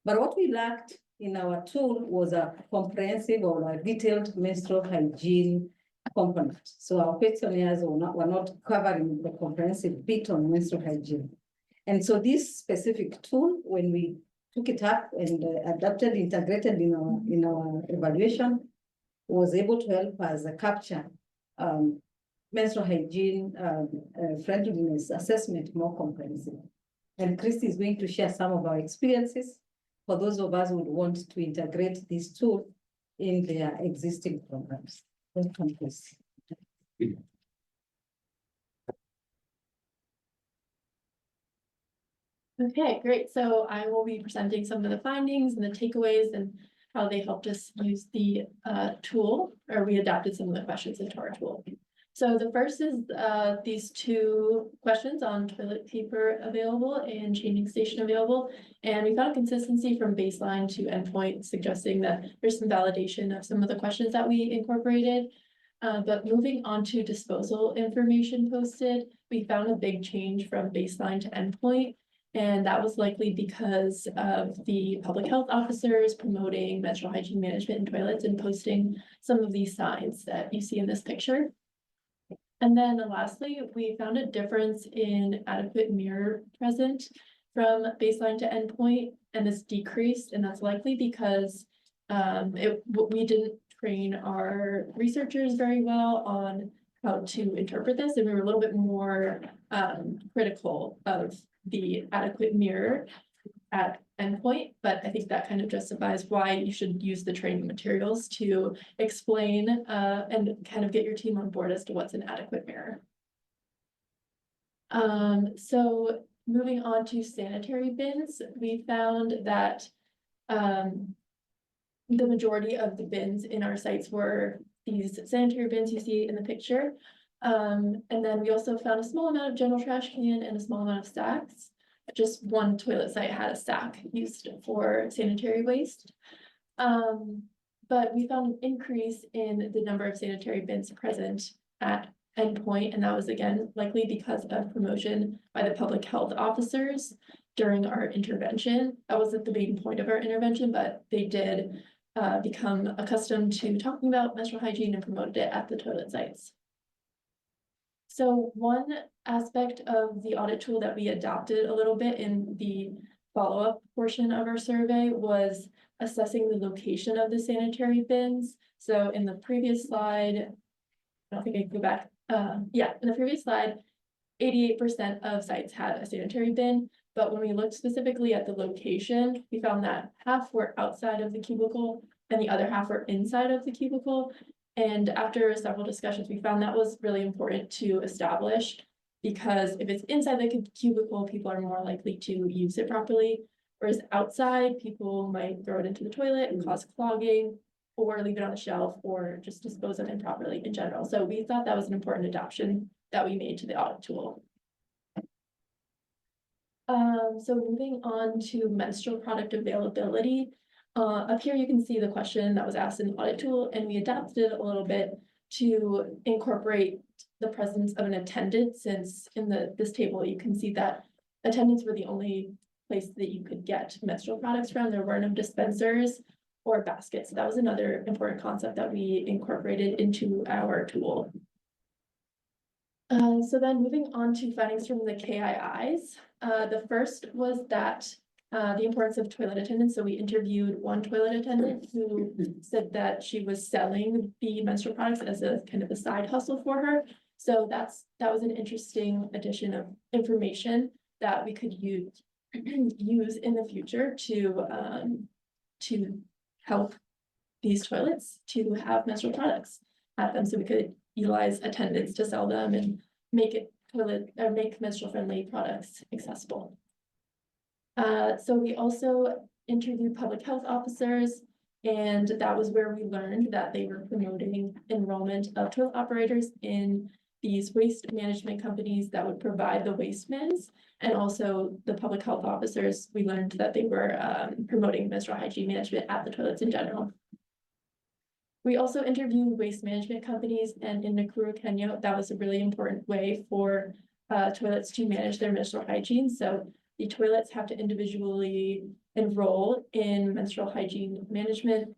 But what we lacked in our tool was a comprehensive or a detailed menstrual hygiene component. So our questionnaires were not covering the comprehensive bit on menstrual hygiene. And so this specific tool, when we took it up and adapted, integrated in our evaluation, was able to help us capture menstrual hygiene friendliness assessment more comprehensive. And Christy is going to share some of our experiences for those of us who would want to integrate this tool in their existing programs. Welcome, Christy. Okay, great. So I will be presenting some of the findings and the takeaways and how they helped us use the tool, or we adapted some of the questions into our tool. So the first is these two questions on toilet paper available and changing station available. And we found consistency from baseline to endpoint, suggesting that there's some validation of some of the questions that we incorporated. But moving on to disposal information posted, we found a big change from baseline to endpoint. And that was likely because of the public health officers promoting menstrual hygiene management in toilets and posting some of these signs that you see in this picture. And then lastly, we found a difference in adequate mirror present from baseline to endpoint, and this decreased, and that's likely because we didn't train our researchers very well on how to interpret this, and we were a little bit more critical of the adequate mirror at endpoint, but I think that kind of justifies why you should use the training materials to explain and kind of get your team on board as to what's an adequate mirror. So moving on to sanitary bins, we found that the majority of the bins in our sites were these sanitary bins you see in the picture. And then we also found a small amount of general trash can and a small amount of stacks. Just one toilet site had a stack used for sanitary waste. But we found an increase in the number of sanitary bins present at endpoint, and that was again likely because of promotion by the public health officers during our intervention. That wasn't the main point of our intervention, but they did become accustomed to talking about menstrual hygiene and promoted it at the toilet sites. So one aspect of the audit tool that we adopted a little bit in the follow-up portion of our survey was assessing the location of the sanitary bins. So in the previous slide, I don't think I can go back. Yeah, in the previous slide, 88% of sites had a sanitary bin, but when we looked specifically at the location, we found that half were outside of the cubicle and the other half were inside of the cubicle. And after several discussions, we found that was really important to establish, because if it's inside the cubicle, people are more likely to use it properly. Whereas outside, people might throw it into the toilet and cause clogging, or leave it on the shelf, or just dispose of it improperly in general. So we thought that was an important adoption that we made to the audit tool. So moving on to menstrual product availability. Up here you can see the question that was asked in the audit tool, and we adapted it a little bit to incorporate the presence of an attendant, since in this table you can see that attendants were the only place that you could get menstrual products from. There were no dispensers. or baskets. That was another important concept that we incorporated into our tool. So then moving on to findings from the KIIs, the first was that the importance of toilet attendants. So we interviewed one toilet attendant who said that she was selling the menstrual products as a kind of a side hustle for her. So that was an interesting addition of information that we could use in the future to help these toilets to have menstrual products at them, so we could utilize attendants to sell them and make menstrual friendly products accessible. So we also interviewed public health officers, and that was where we learned that they were promoting enrollment of toilet operators in these waste management companies that would provide the waste bins. And also the public health officers, we learned that they were promoting menstrual hygiene management at the toilets in general. We also interviewed waste management companies, and in Nakuru, Kenya, that was a really important way for toilets to manage their menstrual hygiene. So the toilets have to individually enroll in menstrual hygiene management,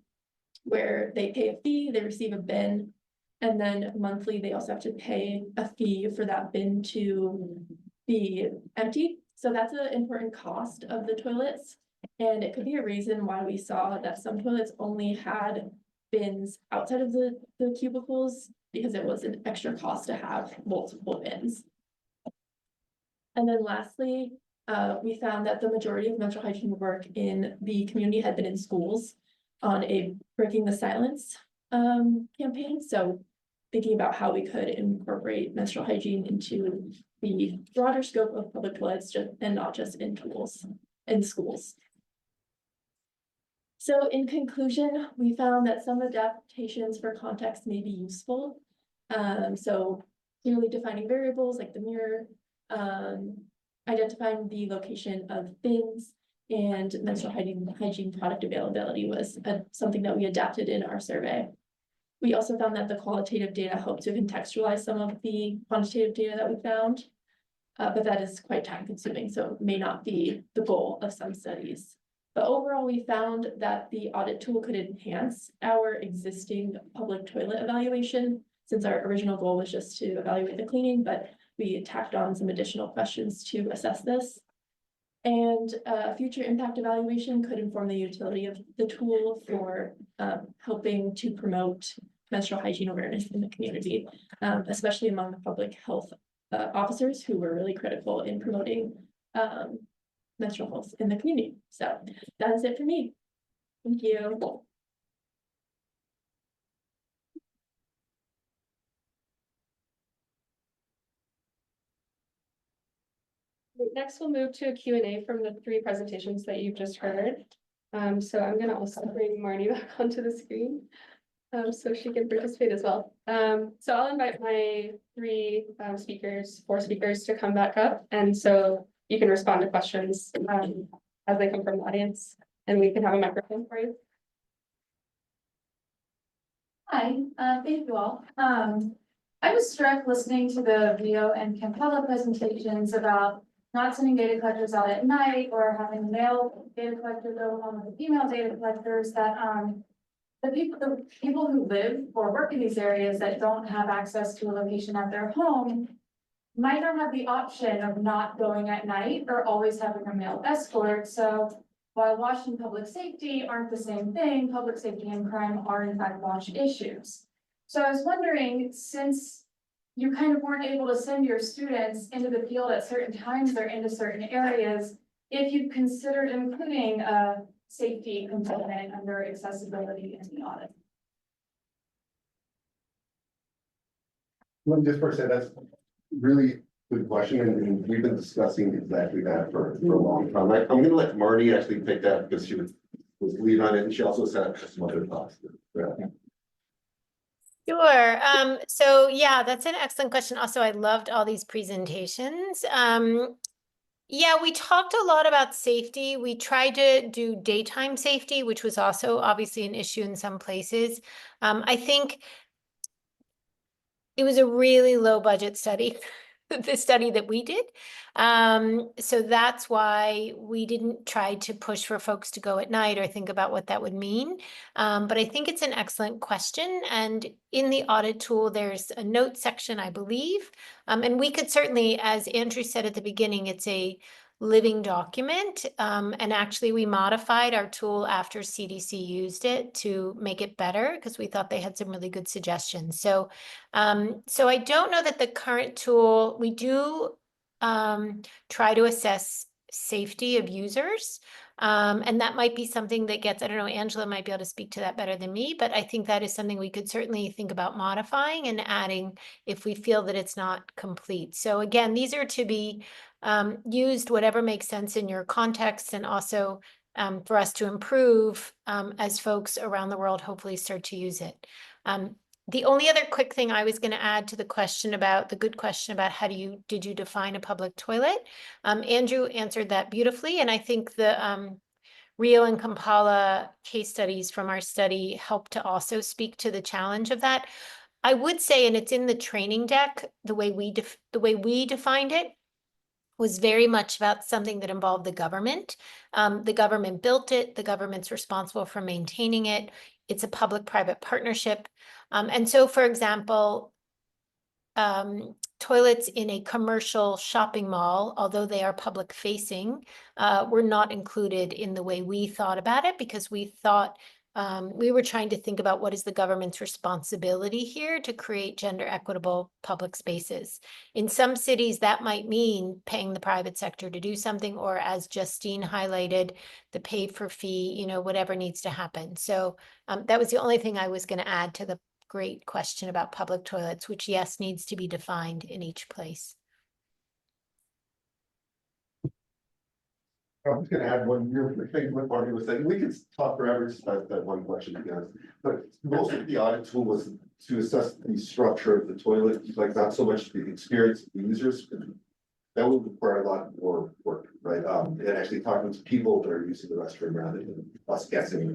where they pay a fee, they receive a bin, and then monthly they also have to pay a fee for that bin to be emptied. So that's an important cost of the toilets, and it could be a reason why we saw that some toilets only had bins outside of the cubicles, because it was an extra cost to have multiple bins. And then lastly, we found that the majority of menstrual hygiene work in the community had been in schools on a Breaking the Silence campaign. So thinking about how we could incorporate menstrual hygiene into the broader scope of public toilets, and not just in schools. So in conclusion, we found that some adaptations for context may be useful. So clearly defining variables like the mirror, identifying the location of bins, and menstrual hygiene product availability was something that we adapted in our survey. We also found that the qualitative data helped to contextualize some of the quantitative data that we found, but that is quite time consuming, so it may not be the goal of some studies. But overall, we found that the audit tool could enhance our existing public toilet evaluation, since our original goal was just to evaluate the cleaning, but we tacked on some additional questions to assess this. And future impact evaluation could inform the utility of the tool for helping to promote menstrual hygiene awareness in the community, especially among the public health officers who were really critical in promoting menstrual health in the community. So that is it for me. Thank you. Next, we'll move to a Q&A from the 3 presentations that you've just heard. So I'm gonna also bring Marnie back onto the screen, so she can participate as well. So I'll invite my 4 speakers to come back up, and so you can respond to questions as they come from the audience, and we can have a microphone for you. Hi, thank you all. I was struck listening to the Rio and Kampala presentations about not sending data collectors out at night, or having male data collectors go home with the female data collectors, that the people who live or work in these areas that don't have access to a location at their home might not have the option of not going at night or always having a male escort. So while WASH and public safety aren't the same thing, public safety and crime are in fact WASH issues. So I was wondering, since you kind of weren't able to send your students into the field at certain times or into certain areas, if you considered including a safety component under accessibility in the audit. Let me just first say that's really good question, and we've been discussing exactly that for a long time. I'm gonna let Marnie actually take that, because she was lead on it, and she also said some other thoughts. Sure. So yeah, that's an excellent question. Also, I loved all these presentations. Yeah, we talked a lot about safety. We tried to do daytime safety, which was also obviously an issue in some places. I think it was a really low budget study. the study that we did. So that's why we didn't try to push for folks to go at night or think about what that would mean. But I think it's an excellent question. And in the audit tool, there's a note section, I believe. And we could certainly, as Andrew said at the beginning, it's a living document. And actually we modified our tool after CDC used it to make it better because we thought they had some really good suggestions. So I don't know that the current tool, we do try to assess safety of users. And that might be something that gets, I don't know, Angela might be able to speak to that better than me, but I think that is something we could certainly think about modifying and adding if we feel that it's not complete. So again, these are to be used whatever makes sense in your context, and also for us to improve as folks around the world hopefully start to use it. The only other quick thing I was going to add to the question about the good question about did you define a public toilet? Andrew answered that beautifully, and I think the Rio and Kampala case studies from our study help to also speak to the challenge of that. I would say, and it's in the training deck, the way we defined it was very much about something that involved the government. The government built it, the government's responsible for maintaining it. It's a public-private partnership. And so, for example, toilets in a commercial shopping mall, although they are public facing, were not included in the way we thought about it, because we thought we were trying to think about what is the government's responsibility here to create gender equitable public spaces. In some cities, that might mean paying the private sector to do something, or as Justine highlighted, the pay for fee, whatever needs to happen. So that was the only thing I was going to add to the great question about public toilets, which yes, needs to be defined in each place. I'm just gonna add one real quick thing to what Barbie was saying. We could talk forever just about that one question, to be honest. But most of the audit tool was to assess the structure of the toilet, like not so much the experience of the users. That would require a lot more work, right? And actually talking to people that are using the restroom rather than us guessing.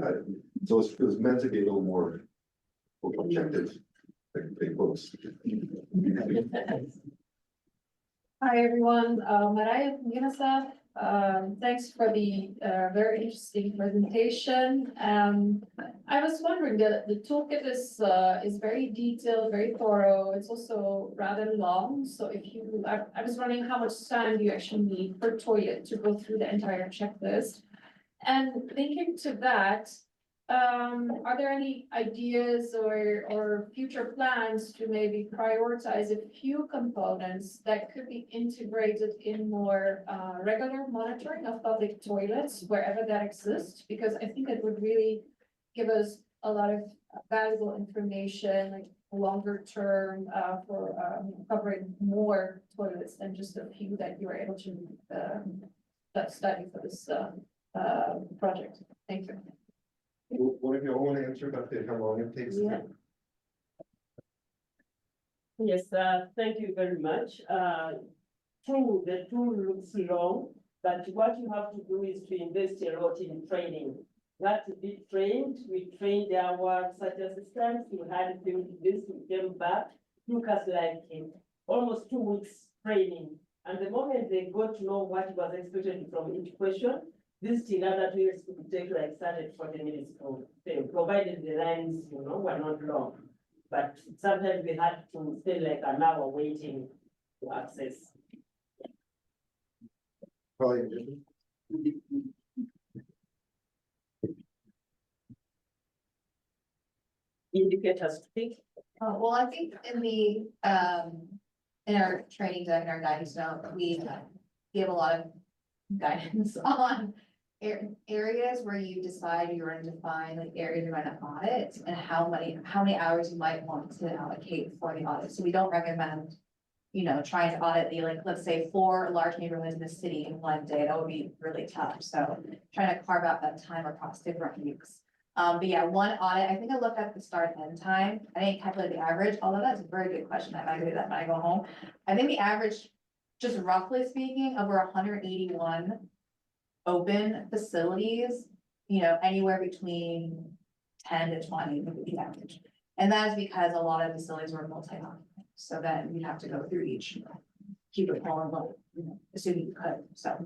So it was meant to be a little more objective. Big quotes. Hi, everyone. Mariah from UNICEF. Thanks for the very interesting presentation. I was wondering, the toolkit is very detailed, very thorough. It's also rather long. So I was wondering how much time do you actually need per toilet to go through the entire checklist? And thinking to that, are there any ideas or future plans to maybe prioritize a few components that could be integrated in more regular monitoring of public toilets wherever that exists? Because I think it would really give us a lot of valuable information, like longer term for covering more toilets than just a few that you were able to study for this project. Thank you. One of you all want to answer about how long it takes? Yeah. Yes, thank you very much. True, the tool looks long, but what you have to do is to invest a lot in training. You have to be trained. We trained our research assistants. We had them this, we came back, took us like almost 2 weeks training. And the moment they got to know what was expected from each question, this till other periods could take like 30-40 minutes to fail, provided the lines, were not long. But sometimes we had to stay like an hour waiting to access. Probably. Indicators to speak. Well, I think in our training deck and our guidance note, we give a lot of guidance on areas where you decide you're going to define like areas you're going to audit and how many hours you might want to allocate for the audit. So we don't recommend, trying to audit let's say 4 large neighborhoods in the city in one day. That would be really tough. So trying to carve out that time across different weeks. But yeah, one audit, I think I looked at the start and end time. I didn't calculate the average, although that's a very good question. I might do that when I go home. I think the average, just roughly speaking, over 181 open facilities, anywhere between 10 to 20 would be the average. And that is because a lot of facilities were multi-occupied. So then you'd have to go through each. keep it going, but, assuming you could, so.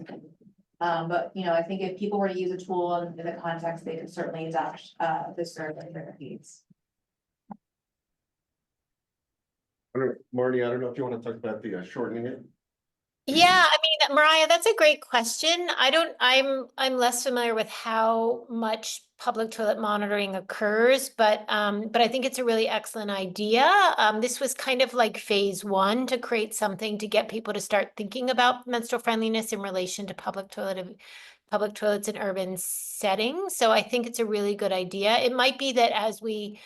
But, I think if people were to use a tool in the context, they could certainly adapt, this survey to their needs. Marty, I don't know if you want to talk about the shortening it. Yeah, I mean, Mariah, that's a great question. I'm less familiar with how much public toilet monitoring occurs, but I think it's a really excellent idea. This was kind of like phase one to create something to get people to start thinking about menstrual friendliness in relation to public toilets in urban settings. So I think it's a really good idea. It might be that as we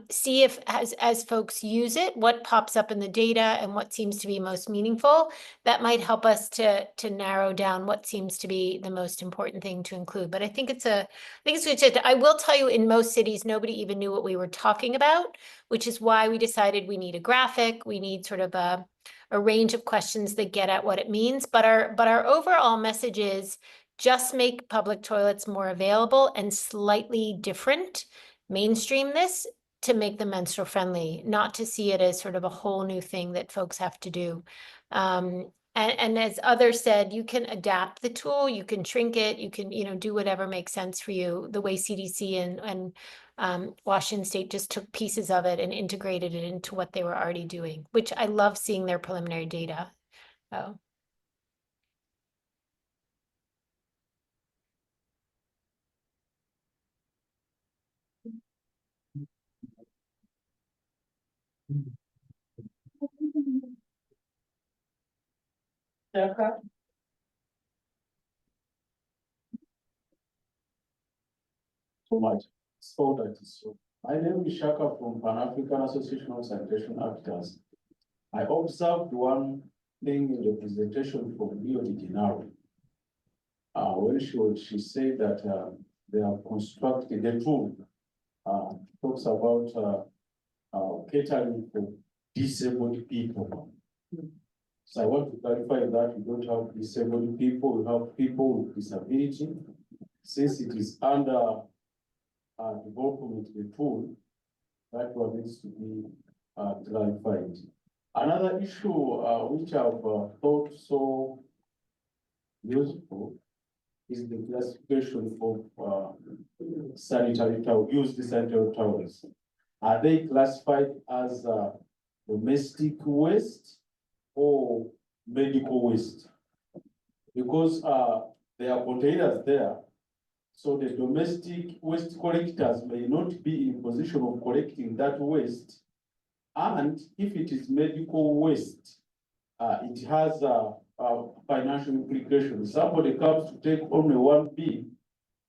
see if as folks use it, what pops up in the data and what seems to be most meaningful, that might help us to narrow down what seems to be the most important thing to include. But I think it's good. I will tell you, in most cities, nobody even knew what we were talking about, which is why we decided we need a graphic. We need sort of a range of questions that get at what it means. But our overall message is just make public toilets more available and slightly different. Mainstream this to make them menstrual friendly, not to see it as sort of a whole new thing that folks have to do. And as others said, you can adapt the tool, you can shrink it, you can, do whatever makes sense for you. The way CDC and Washington State just took pieces of it and integrated it into what they were already doing, which I love seeing their preliminary data. Oh. So much. So that is so. My name is Shaka from Pan-African Association of Sanitation Actors. I observed one thing in the presentation from Rio de Janeiro. When she said that they have constructed a tool, talks about catering for disabled people. So I want to clarify that we don't have disabled people, we have people with disability. Since it is under development, the tool, that one needs to be clarified. Another issue which I've thought so useful is the classification of sanitary towels, used sanitary towels. Are they classified as domestic waste or medical waste? Because there are containers there. So the domestic waste collectors may not be in position of collecting that waste. And if it is medical waste, it has financial implications. Somebody comes to take only one bin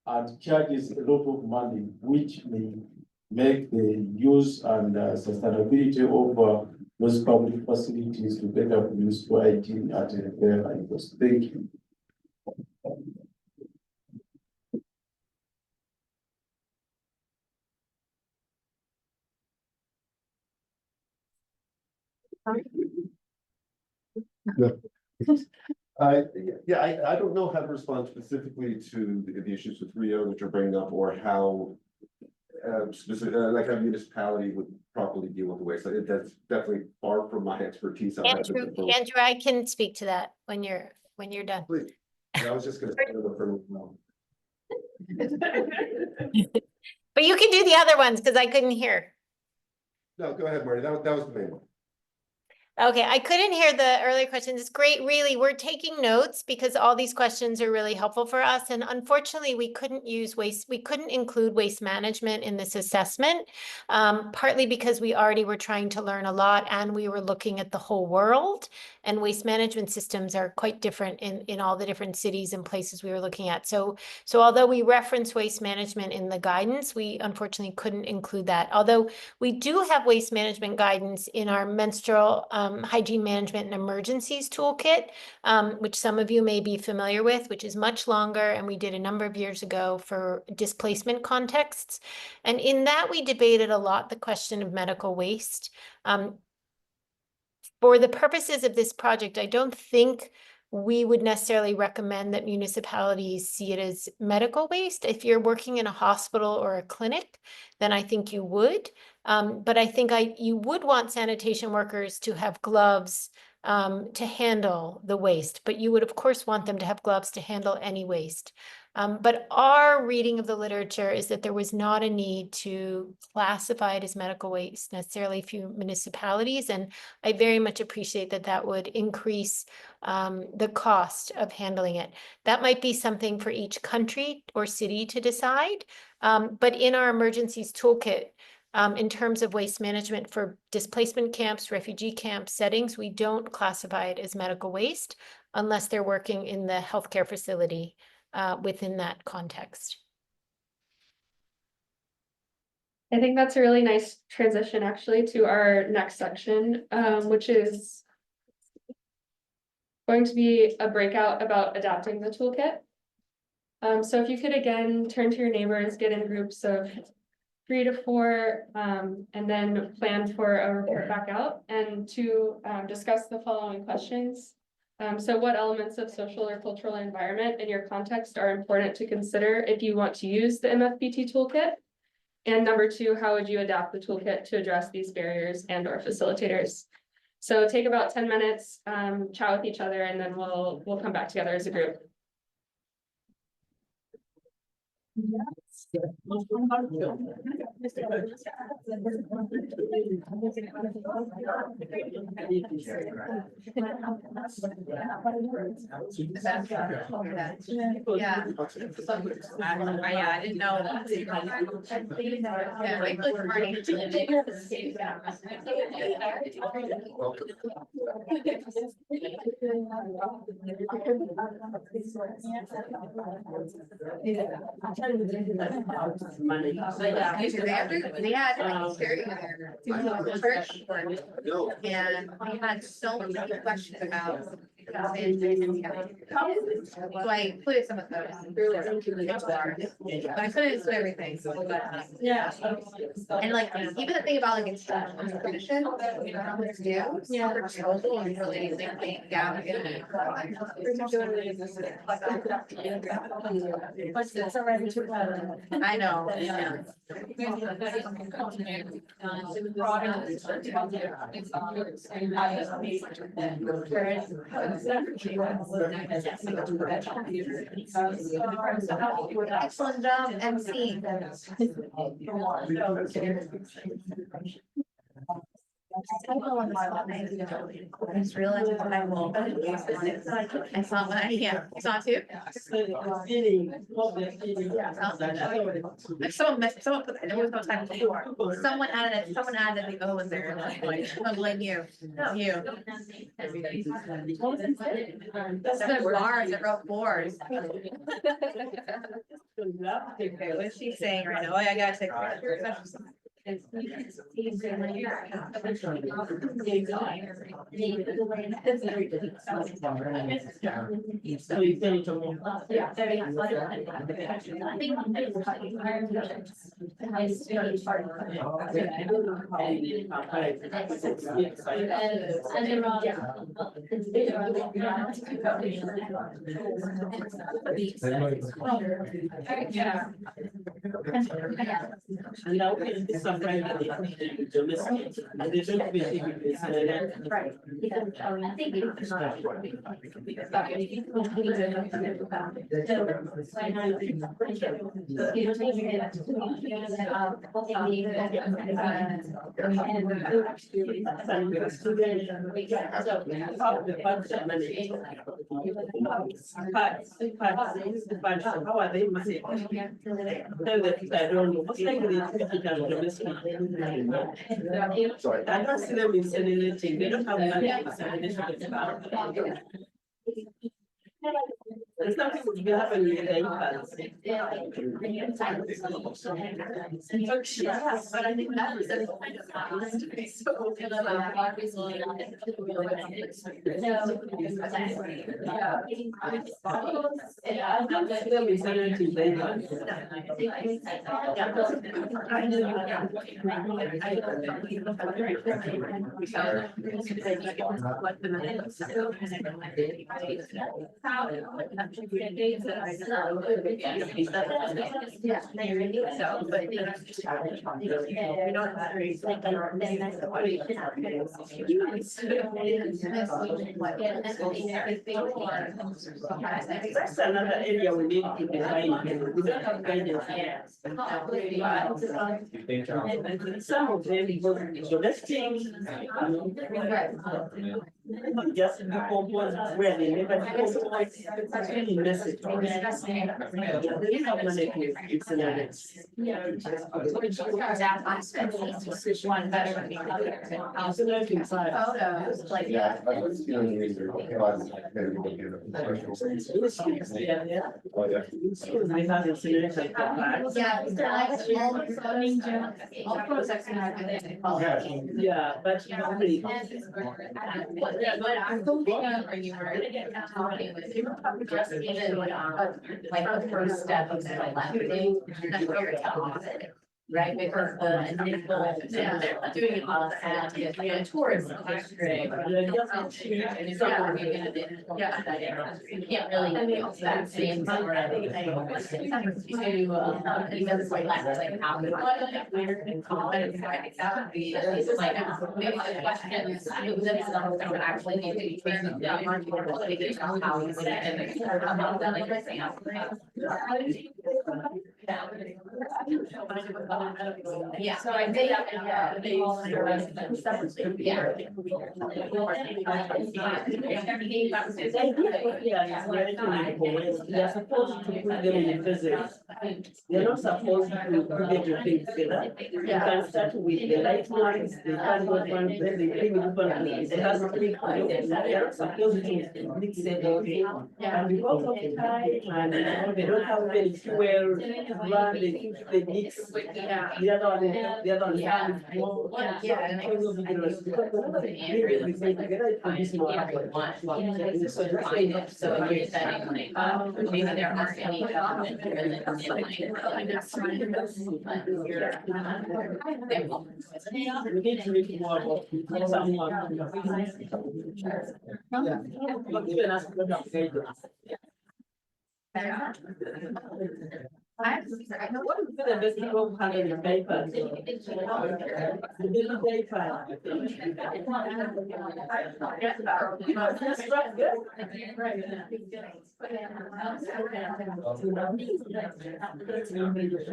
and charges a lot of money, which may make the use and sustainability of those public facilities to better produce hygiene at a very high cost. Thank you. I don't know how to respond specifically to the issues with Rio that you're bringing up, or how like a municipality would properly deal with the waste. That's definitely far from my expertise. Andrew, I can speak to that when you're done. Please. I was just gonna say But you can do the other ones because I couldn't hear. No, go ahead, Marty. That was the main one. Okay, I couldn't hear the earlier questions. It's great, really. We're taking notes because all these questions are really helpful for us. And unfortunately, we couldn't include waste management in this assessment, partly because we already were trying to learn a lot and we were looking at the whole world. And waste management systems are quite different in all the different cities and places we were looking at. So although we reference waste management in the guidance, we unfortunately couldn't include that. Although we do have waste management guidance in our menstrual hygiene management and emergencies toolkit, which some of you may be familiar with, which is much longer, and we did a number of years ago for displacement contexts. And in that, we debated a lot the question of medical waste. For the purposes of this project, I don't think we would necessarily recommend that municipalities see it as medical waste. If you're working in a hospital or a clinic, then I think you would. But I think you would want sanitation workers to have gloves to handle the waste, but you would of course want them to have gloves to handle any waste. But our reading of the literature is that there was not a need to classify it as medical waste necessarily few municipalities. And I very much appreciate that that would increase the cost of handling it. That might be something for each country or city to decide. But in our emergencies toolkit, in terms of waste management for displacement camps, refugee camp settings, we don't classify it as medical waste unless they're working in the healthcare facility within that context. I think that's a really nice transition actually to our next section, which is going to be a breakout about adapting the toolkit. So if you could again turn to your neighbors, get in groups of 3 to 4, and then plan for a report back out and to discuss the following questions. So what elements of social or cultural environment in your context are important to consider if you want to use the MFBT toolkit? And number 2, how would you adapt the toolkit to address these barriers and or facilitators? So take about 10 minutes, chat with each other, and then we'll come back together as a group. I didn't know. They had like stereo there, church, and we had so many questions about. So I included some of those. But I couldn't include everything. Yeah. And like, even the thing about like instructional permission, others do. Yeah. For children, and really thinking, yeah. I know. Yeah. Excellent job, MC. I just realized that I will. I saw one, yeah, you saw it too? Someone put, there was no time before. Someone added the O in there, and I'm like, I'm blame you, you. That's the bars, it wrote boards. Okay, what's she saying right now? Oh, yeah, I gotta take. I don't see them incinerating. They don't have money incinerating about. Some people do happen with the impulse. But I think that was kind That's another area we need to define. We don't have guidance yet. Some of them go domestic. Just decompose where they never decompose. It's really messy. It's an annex. One better than the other. Photos, like. Yeah. I was feeling easier. Yeah, yeah. Oh, yeah. They have incineration. All projects in our. Yeah, but normally. Like the first step of selecting, that's where it's audit, right? Because the initial, they're doing all of that, and tourism district. And somewhere you're gonna be. You can't really use that same. To, even like how we can call it, that would be, like, maybe the question is, that would actually need to be trained down on people, so they can tell how we would, and about that, like, example. Yeah, so I think, they all separately, yeah. They're supposed to put them in physics. They're not supposed to put everything together. You can start with the light ones, the can one, then they bring different things. It has to be, they're supposed to mix everything. And because of the time, and they don't have any fuel, run, they mix. The other one, has more. So you're saying like, maybe there aren't any government driven We need to make more about someone. Even as a lot of guidance. What is the best people handling the paper? The daily paper.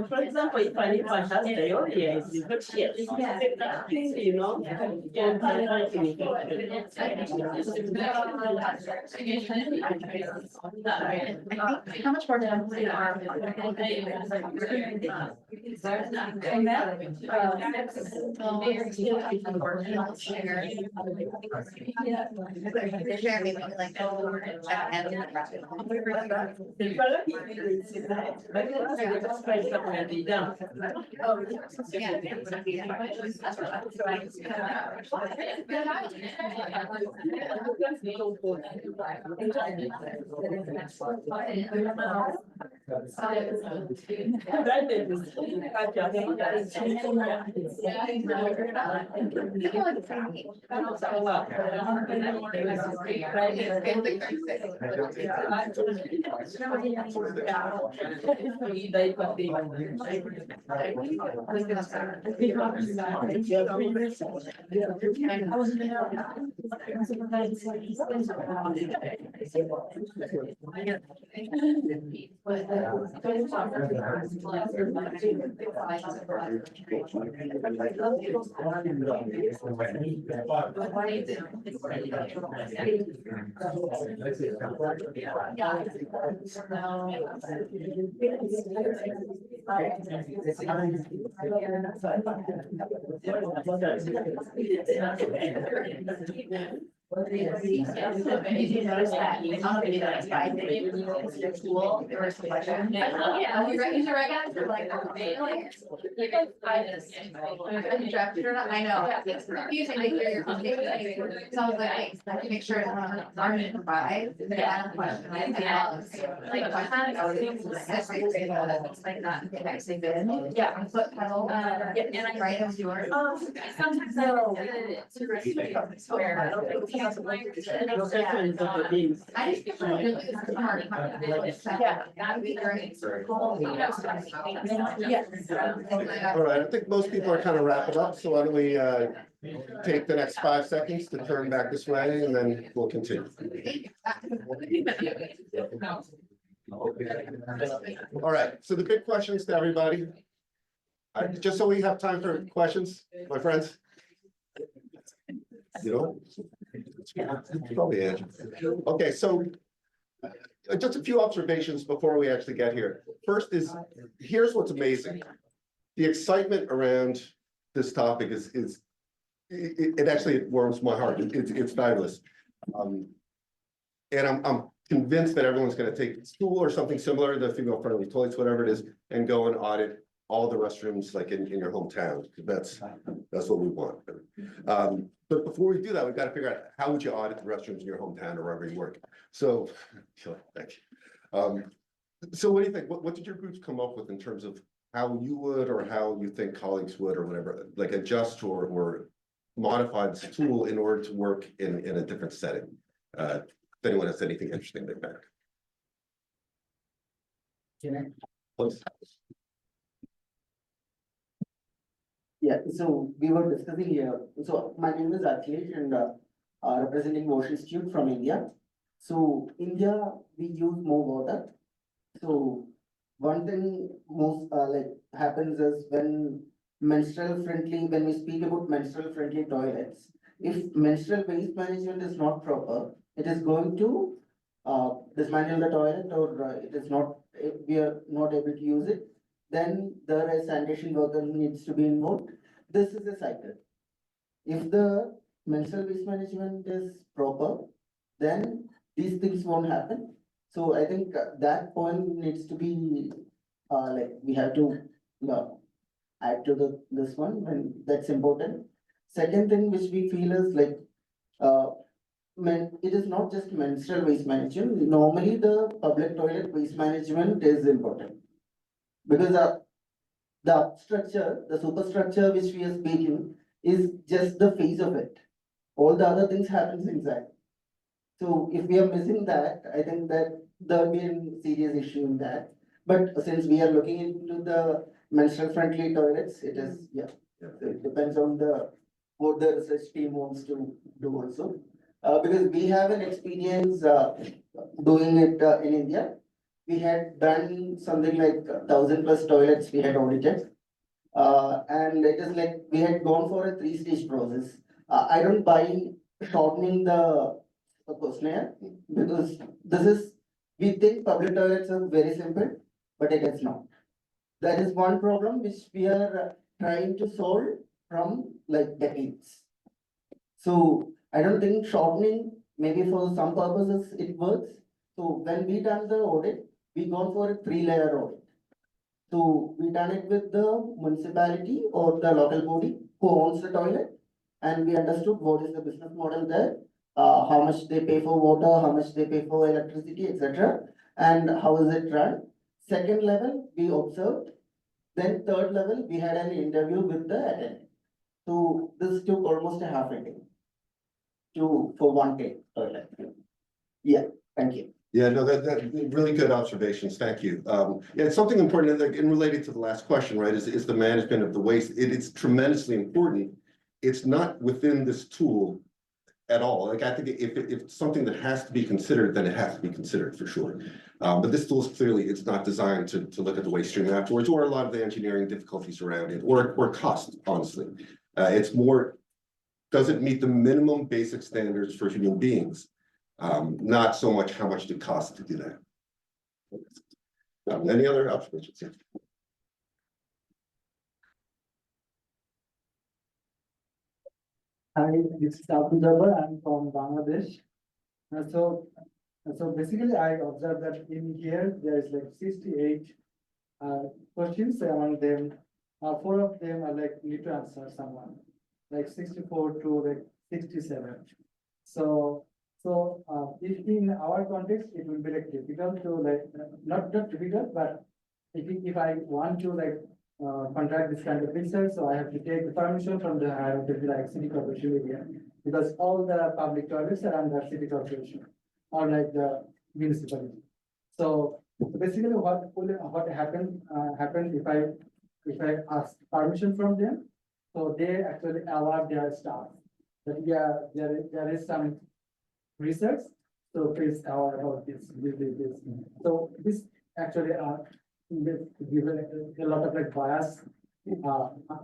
For example, if I has diarrhea, it's infectious. You know? How much more time do you have? And that, I know, it's confusing to hear your conversation. Sounds like, I have to make sure it's not our provide. The Adam question, I like, it's like not actually good. Yeah. Foot pedal. And I write as yours. Sometimes I don't. That'd be great. All right, I think most people are kind of wrapping up, so why don't we take the next 5 seconds to turn back this way and then we'll continue. All right, so the big questions to everybody. Just so we have time for questions, my friends. You know? Probably Andrew. Okay, so just a few observations before we actually get here. First is, here's what's amazing. The excitement around this topic is it actually warms my heart. It's fabulous. And I'm convinced that everyone's gonna take school or something similar, the female-friendly toilets, whatever it is, and go and audit all the restrooms like in your hometown, because that's what we want. But before we do that, we've got to figure out how would you audit the restrooms in your hometown or wherever you work. So, thank you. So what do you think? What did your groups come up with in terms of how you would, or how you think colleagues would, or whatever, like adjust or modify this tool in order to work in a different setting? If anyone has anything interesting to back. Please. Yeah, so we were discussing here. So my name is Icahn and representing Wash Institute from India. So India, we use more water. So one thing most happens is when we speak about menstrual friendly toilets, if menstrual waste management is not proper, it is going to dismantle the toilet, or it is not, if we are not able to use it, then there is sanitation worker needs to be involved. This is a cycle. If the menstrual waste management is proper, then these things won't happen. So I think that point needs to be we have to add to this one, and that's important. Second thing which we feel is it is not just menstrual waste management. Normally the public toilet waste management is important, because the structure, the superstructure which we are speaking is just the face of it. All the other things happens inside. So if we are missing that, I think that there will be a serious issue in that. But since we are looking into the menstrual friendly toilets, it is, so it depends on what the research team wants to do also. Because we have an experience doing it in India. We had done something like 1,000+ toilets we had audited. And it is like we had gone for a 3-stage process. I don't buy shortening the questionnaire, because we think public toilets are very simple, but it is not. That is one problem which we are trying to solve from decades. So I don't think shortening, maybe for some purposes it works. So when we done the audit, we gone for a 3-layer audit. So we done it with the municipality or the local body who owns the toilet, and we understood what is the business model there, how much they pay for water, how much they pay for electricity, etc., and how is it run. Second level, we observed. Then third level, we had an interview with the attendant. So this took almost a half a day for one day toilet. Yeah, thank you. Yeah, no, that really good observations. Thank you. Yeah, it's something important and related to the last question, right? Is the management of the waste. It is tremendously important. It's not within this tool at all. Like, I think if it's something that has to be considered, then it has to be considered for sure. But this tool is clearly, it's not designed to look at the waste stream afterwards, or a lot of the engineering difficulties around it, or cost, honestly. It's more, does it meet the minimum basic standards for human beings? Not so much how much it costs to do that. Any other observations? Hi, this is Abdul Jabbar. I'm from Bangladesh. So basically, I observed that in here there is 68 questions. Among them, 4 of them are need to answer someone, 64 to 67. So if in our context, it will be difficult to not difficult, but if I want to contract this kind of research, so I have to take the permission from the higher authority, like city corporation area. because all the public toilets are under city corporation or like the municipality. So basically what happened if I ask permission from them, so they actually allow their staff. That yeah, there is some research, so please aware about this. So this actually given a lot of like bias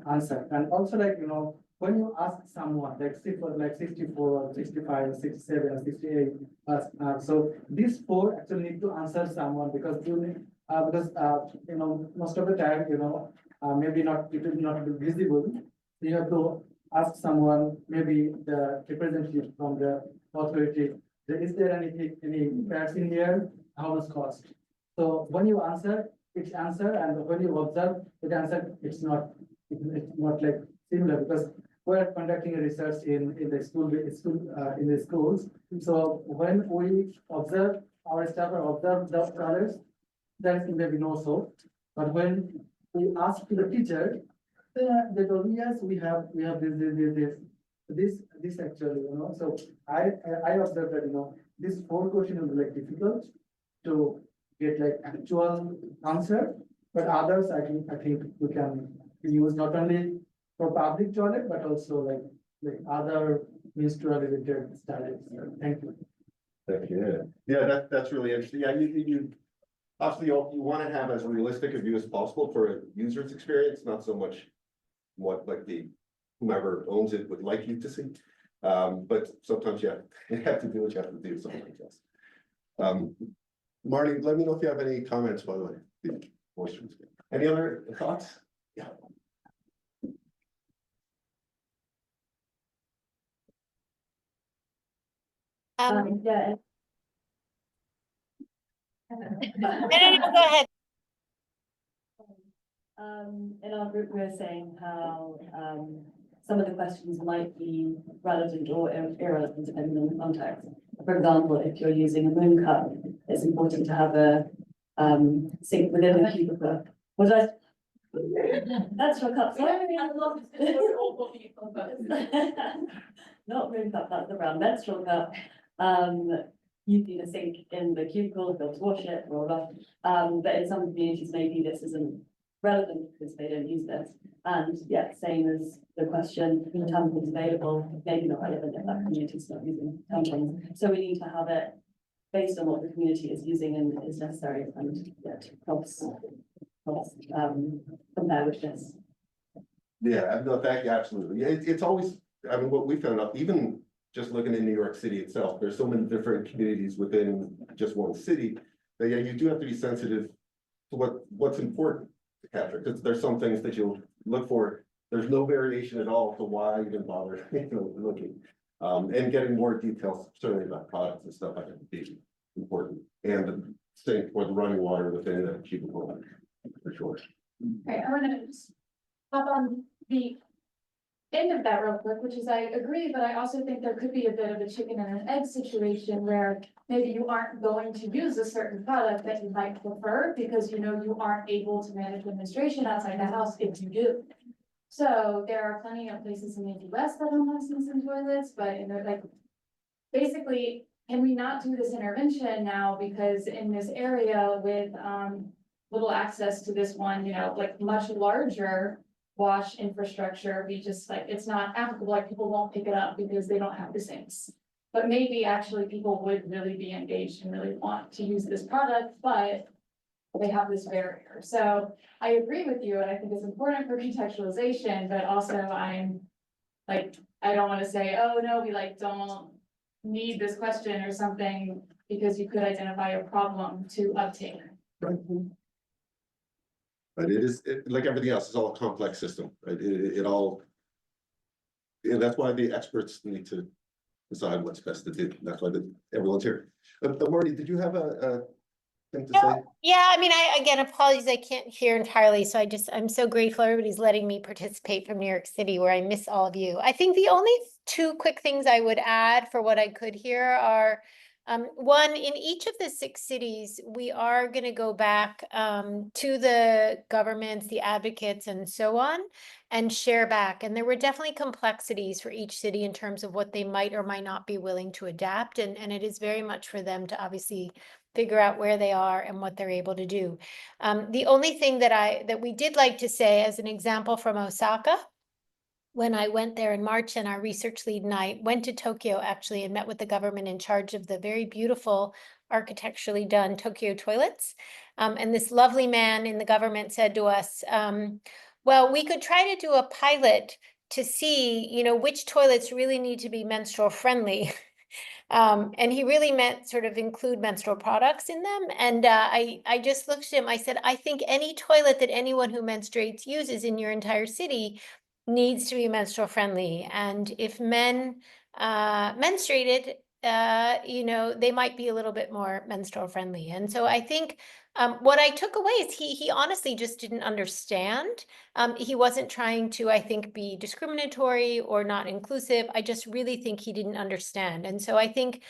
answer, and also like, you know, when you ask someone like 64 or 65 or 67 or 68, so these four actually need to answer someone because you need, you know, most of the time, you know, maybe not, it will not be visible. You have to ask someone, maybe the representative from the authority, is there any facts in here? How much cost? So when you answer, it's answer, and when you observe the answer, it's not like similar, because we're conducting a research in the in the schools. So when we observe our staff or observe the scholars, there is maybe no so. But when we ask to the teacher, they told me, yes, we have this actually, you know. So I observed that, you know, this 4 question is like difficult to get like actual answer, but others I think we can use not only for public toilet, but also like other menstrual related studies. Thank you. Thank you. Yeah, that's really interesting. Yeah, you obviously you want to have as realistic a view as possible for a user's experience, not so much what like whomever owns it would like you to see. But sometimes you have to do what you have to do sometimes. Yes. Marty, let me know if you have any comments, by the way. Any other thoughts? Yeah. Yeah. No, go ahead. In our group, we were saying how, some of the questions might be relevant or irrelevant depending on the context. For example, if you're using a moon cup, it's important to have a, sink within the cubicle. Was I? That's your cup. Not moon cup, that's the brown menstrual cup. You need a sink in the cubicle, be able to wash it, roll off. But in some communities, maybe this isn't relevant because they don't use this. And yeah, same as the question, tampons available, maybe not relevant if that community's not using tampons. So we need to have it based on what the community is using and is necessary, and yeah, helps compare with this. Yeah, no, thank you, absolutely. It's always, I mean, what we found out, even just looking in New York City itself, there's so many different communities within just one city that, yeah, you do have to be sensitive to what's important to capture, because there's some things that you'll look for. There's no variation at all to why even bother, looking. And getting more details certainly about products and stuff, I think would be important. And the sink or the running water within the cubicle, for sure. Okay, I wanna just hop on the end of that real quick, which is I agree, but I also think there could be a bit of a chicken and an egg situation where maybe you aren't going to use a certain product that you might prefer because you know you aren't able to manage administration outside the house if you do. So there are plenty of places in the US that don't have sinks and toilets, but in the, like, basically, can we not do this intervention now because in this area with little access to this one, you know, like much larger wash infrastructure, we just like, it's not applicable, like people won't pick it up because they don't have the sinks. But maybe actually people would really be engaged and really want to use this product, but they have this barrier. So I agree with you, and I think it's important for contextualization, but also I'm like, I don't want to say, oh, no, we like don't need this question or something, because you could identify a problem to uptake. Right. But it is, like everything else, it's all a complex system, right? It all, and that's why the experts need to decide what's best to do. That's why everyone's here. Marty, did you have a thing to say? Yeah, I mean, again, apologies, I can't hear entirely, so I'm so grateful everybody's letting me participate from New York City, where I miss all of you. I think the only 2 quick things I would add for what I could hear are, One, in each of the 6 cities, we are going to go back to the governments, the advocates, and so on, and share back. And there were definitely complexities for each city in terms of what they might or might not be willing to adapt. And it is very much for them to obviously figure out where they are and what they're able to do. The only thing that we did like to say as an example from Osaka, when I went there in March, and our research lead and I went to Tokyo actually and met with the government in charge of the very beautiful architecturally done Tokyo toilets. And this lovely man in the government said to us, well, we could try to do a pilot to see, you know, which toilets really need to be menstrual friendly. And he really meant sort of include menstrual products in them. And I just looked at him, I said, I think any toilet that anyone who menstruates uses in your entire city needs to be menstrual friendly. And if men menstruated, you know, they might be a little bit more menstrual friendly. And so I think what I took away is he honestly just didn't understand. He wasn't trying to, I think, be discriminatory or not inclusive. I just really think he didn't understand. And so I think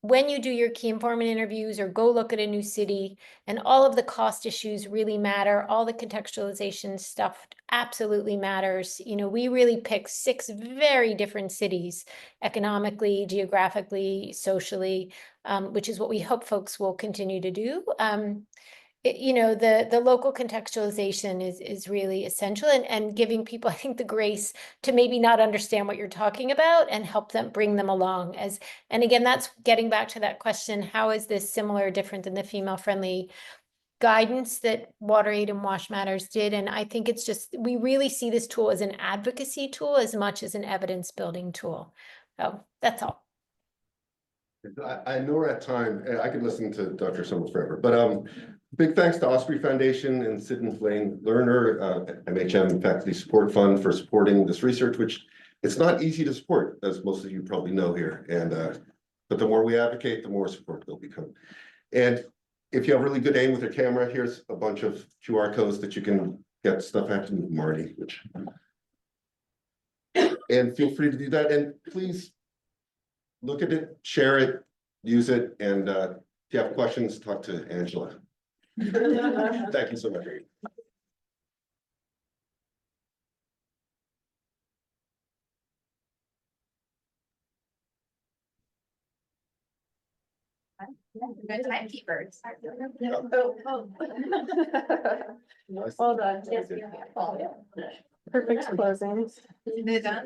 when you do your key informant interviews or go look at a new city, and all of the cost issues really matter, all the contextualization stuff absolutely matters. You know, we really picked 6 very different cities, economically, geographically, socially, which is what we hope folks will continue to do. You know, the local contextualization is really essential, and giving people, I think, the grace to maybe not understand what you're talking about and help them, bring them along. And again, that's getting back to that question, how is this similar or different than the female-friendly guidance that WaterAid and Wash Matters did? And I think it's just, we really see this tool as an advocacy tool as much as an evidence-building tool. So that's all. I know we're at time, and I could listen to Dr. Summers forever, but big thanks to Osprey Foundation and Sid and Blaine Lerner, MHM Faculty Support Fund, for supporting this research, which it's not easy to support, as most of you probably know here. And but the more we advocate, the more support they'll become. And if you have really good aim with your camera, here's a bunch of QR codes that you can get stuff out to Marty, which, and feel free to do that. And please look at it, share it, use it, and if you have questions, talk to Angela. Thank you so much. Good timekeepers. Hold on. Perfect closing.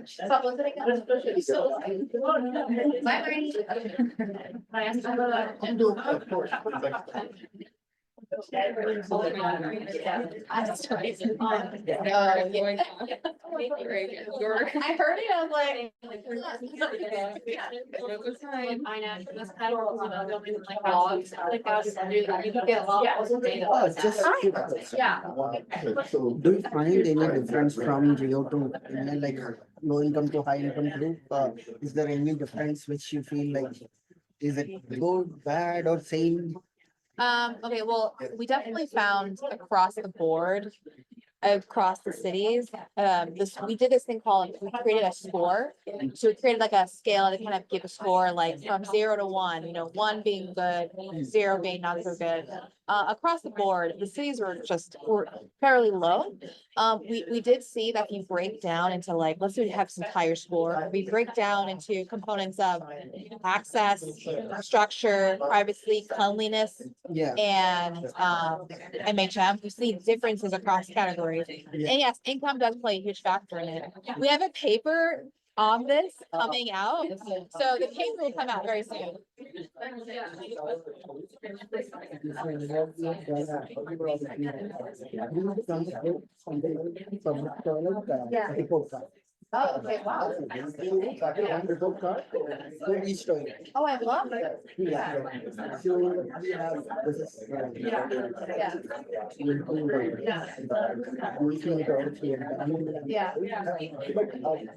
Stop listening. Bye, Marty. I heard it, I was like. Do you find any difference from Rio to like low income to high income group? Is there any difference which you feel like, is it good, bad, or same? Okay, well, we definitely found across the board, across the cities, we did this thing called, we created a score. So we created like a scale to kind of give a score, like from 0 to 1, you know, 1 being good, 0 being not so good. Across the board, the cities were fairly low. We did see that if you break down into, like, let's say we have some higher score, we break down into components of access, structure, privacy, cleanliness, Yeah. and MHM, we see differences across categories. Yeah. And yes, income does play a huge factor in it. We have a paper on this coming out, so the paper will come out very soon. Oh, okay, wow. Oh, I love it. Yeah. Yeah.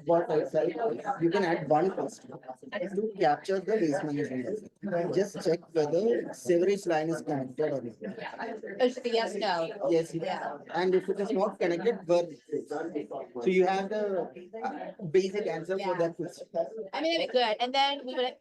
What I said, you can add one customer to capture the waste management. Just check whether sewerage line is connected or not. It should be yes, no. Yes, Yeah. and if it is not connected, where? So you have the basic answer for that question. I mean, it's good, and then we would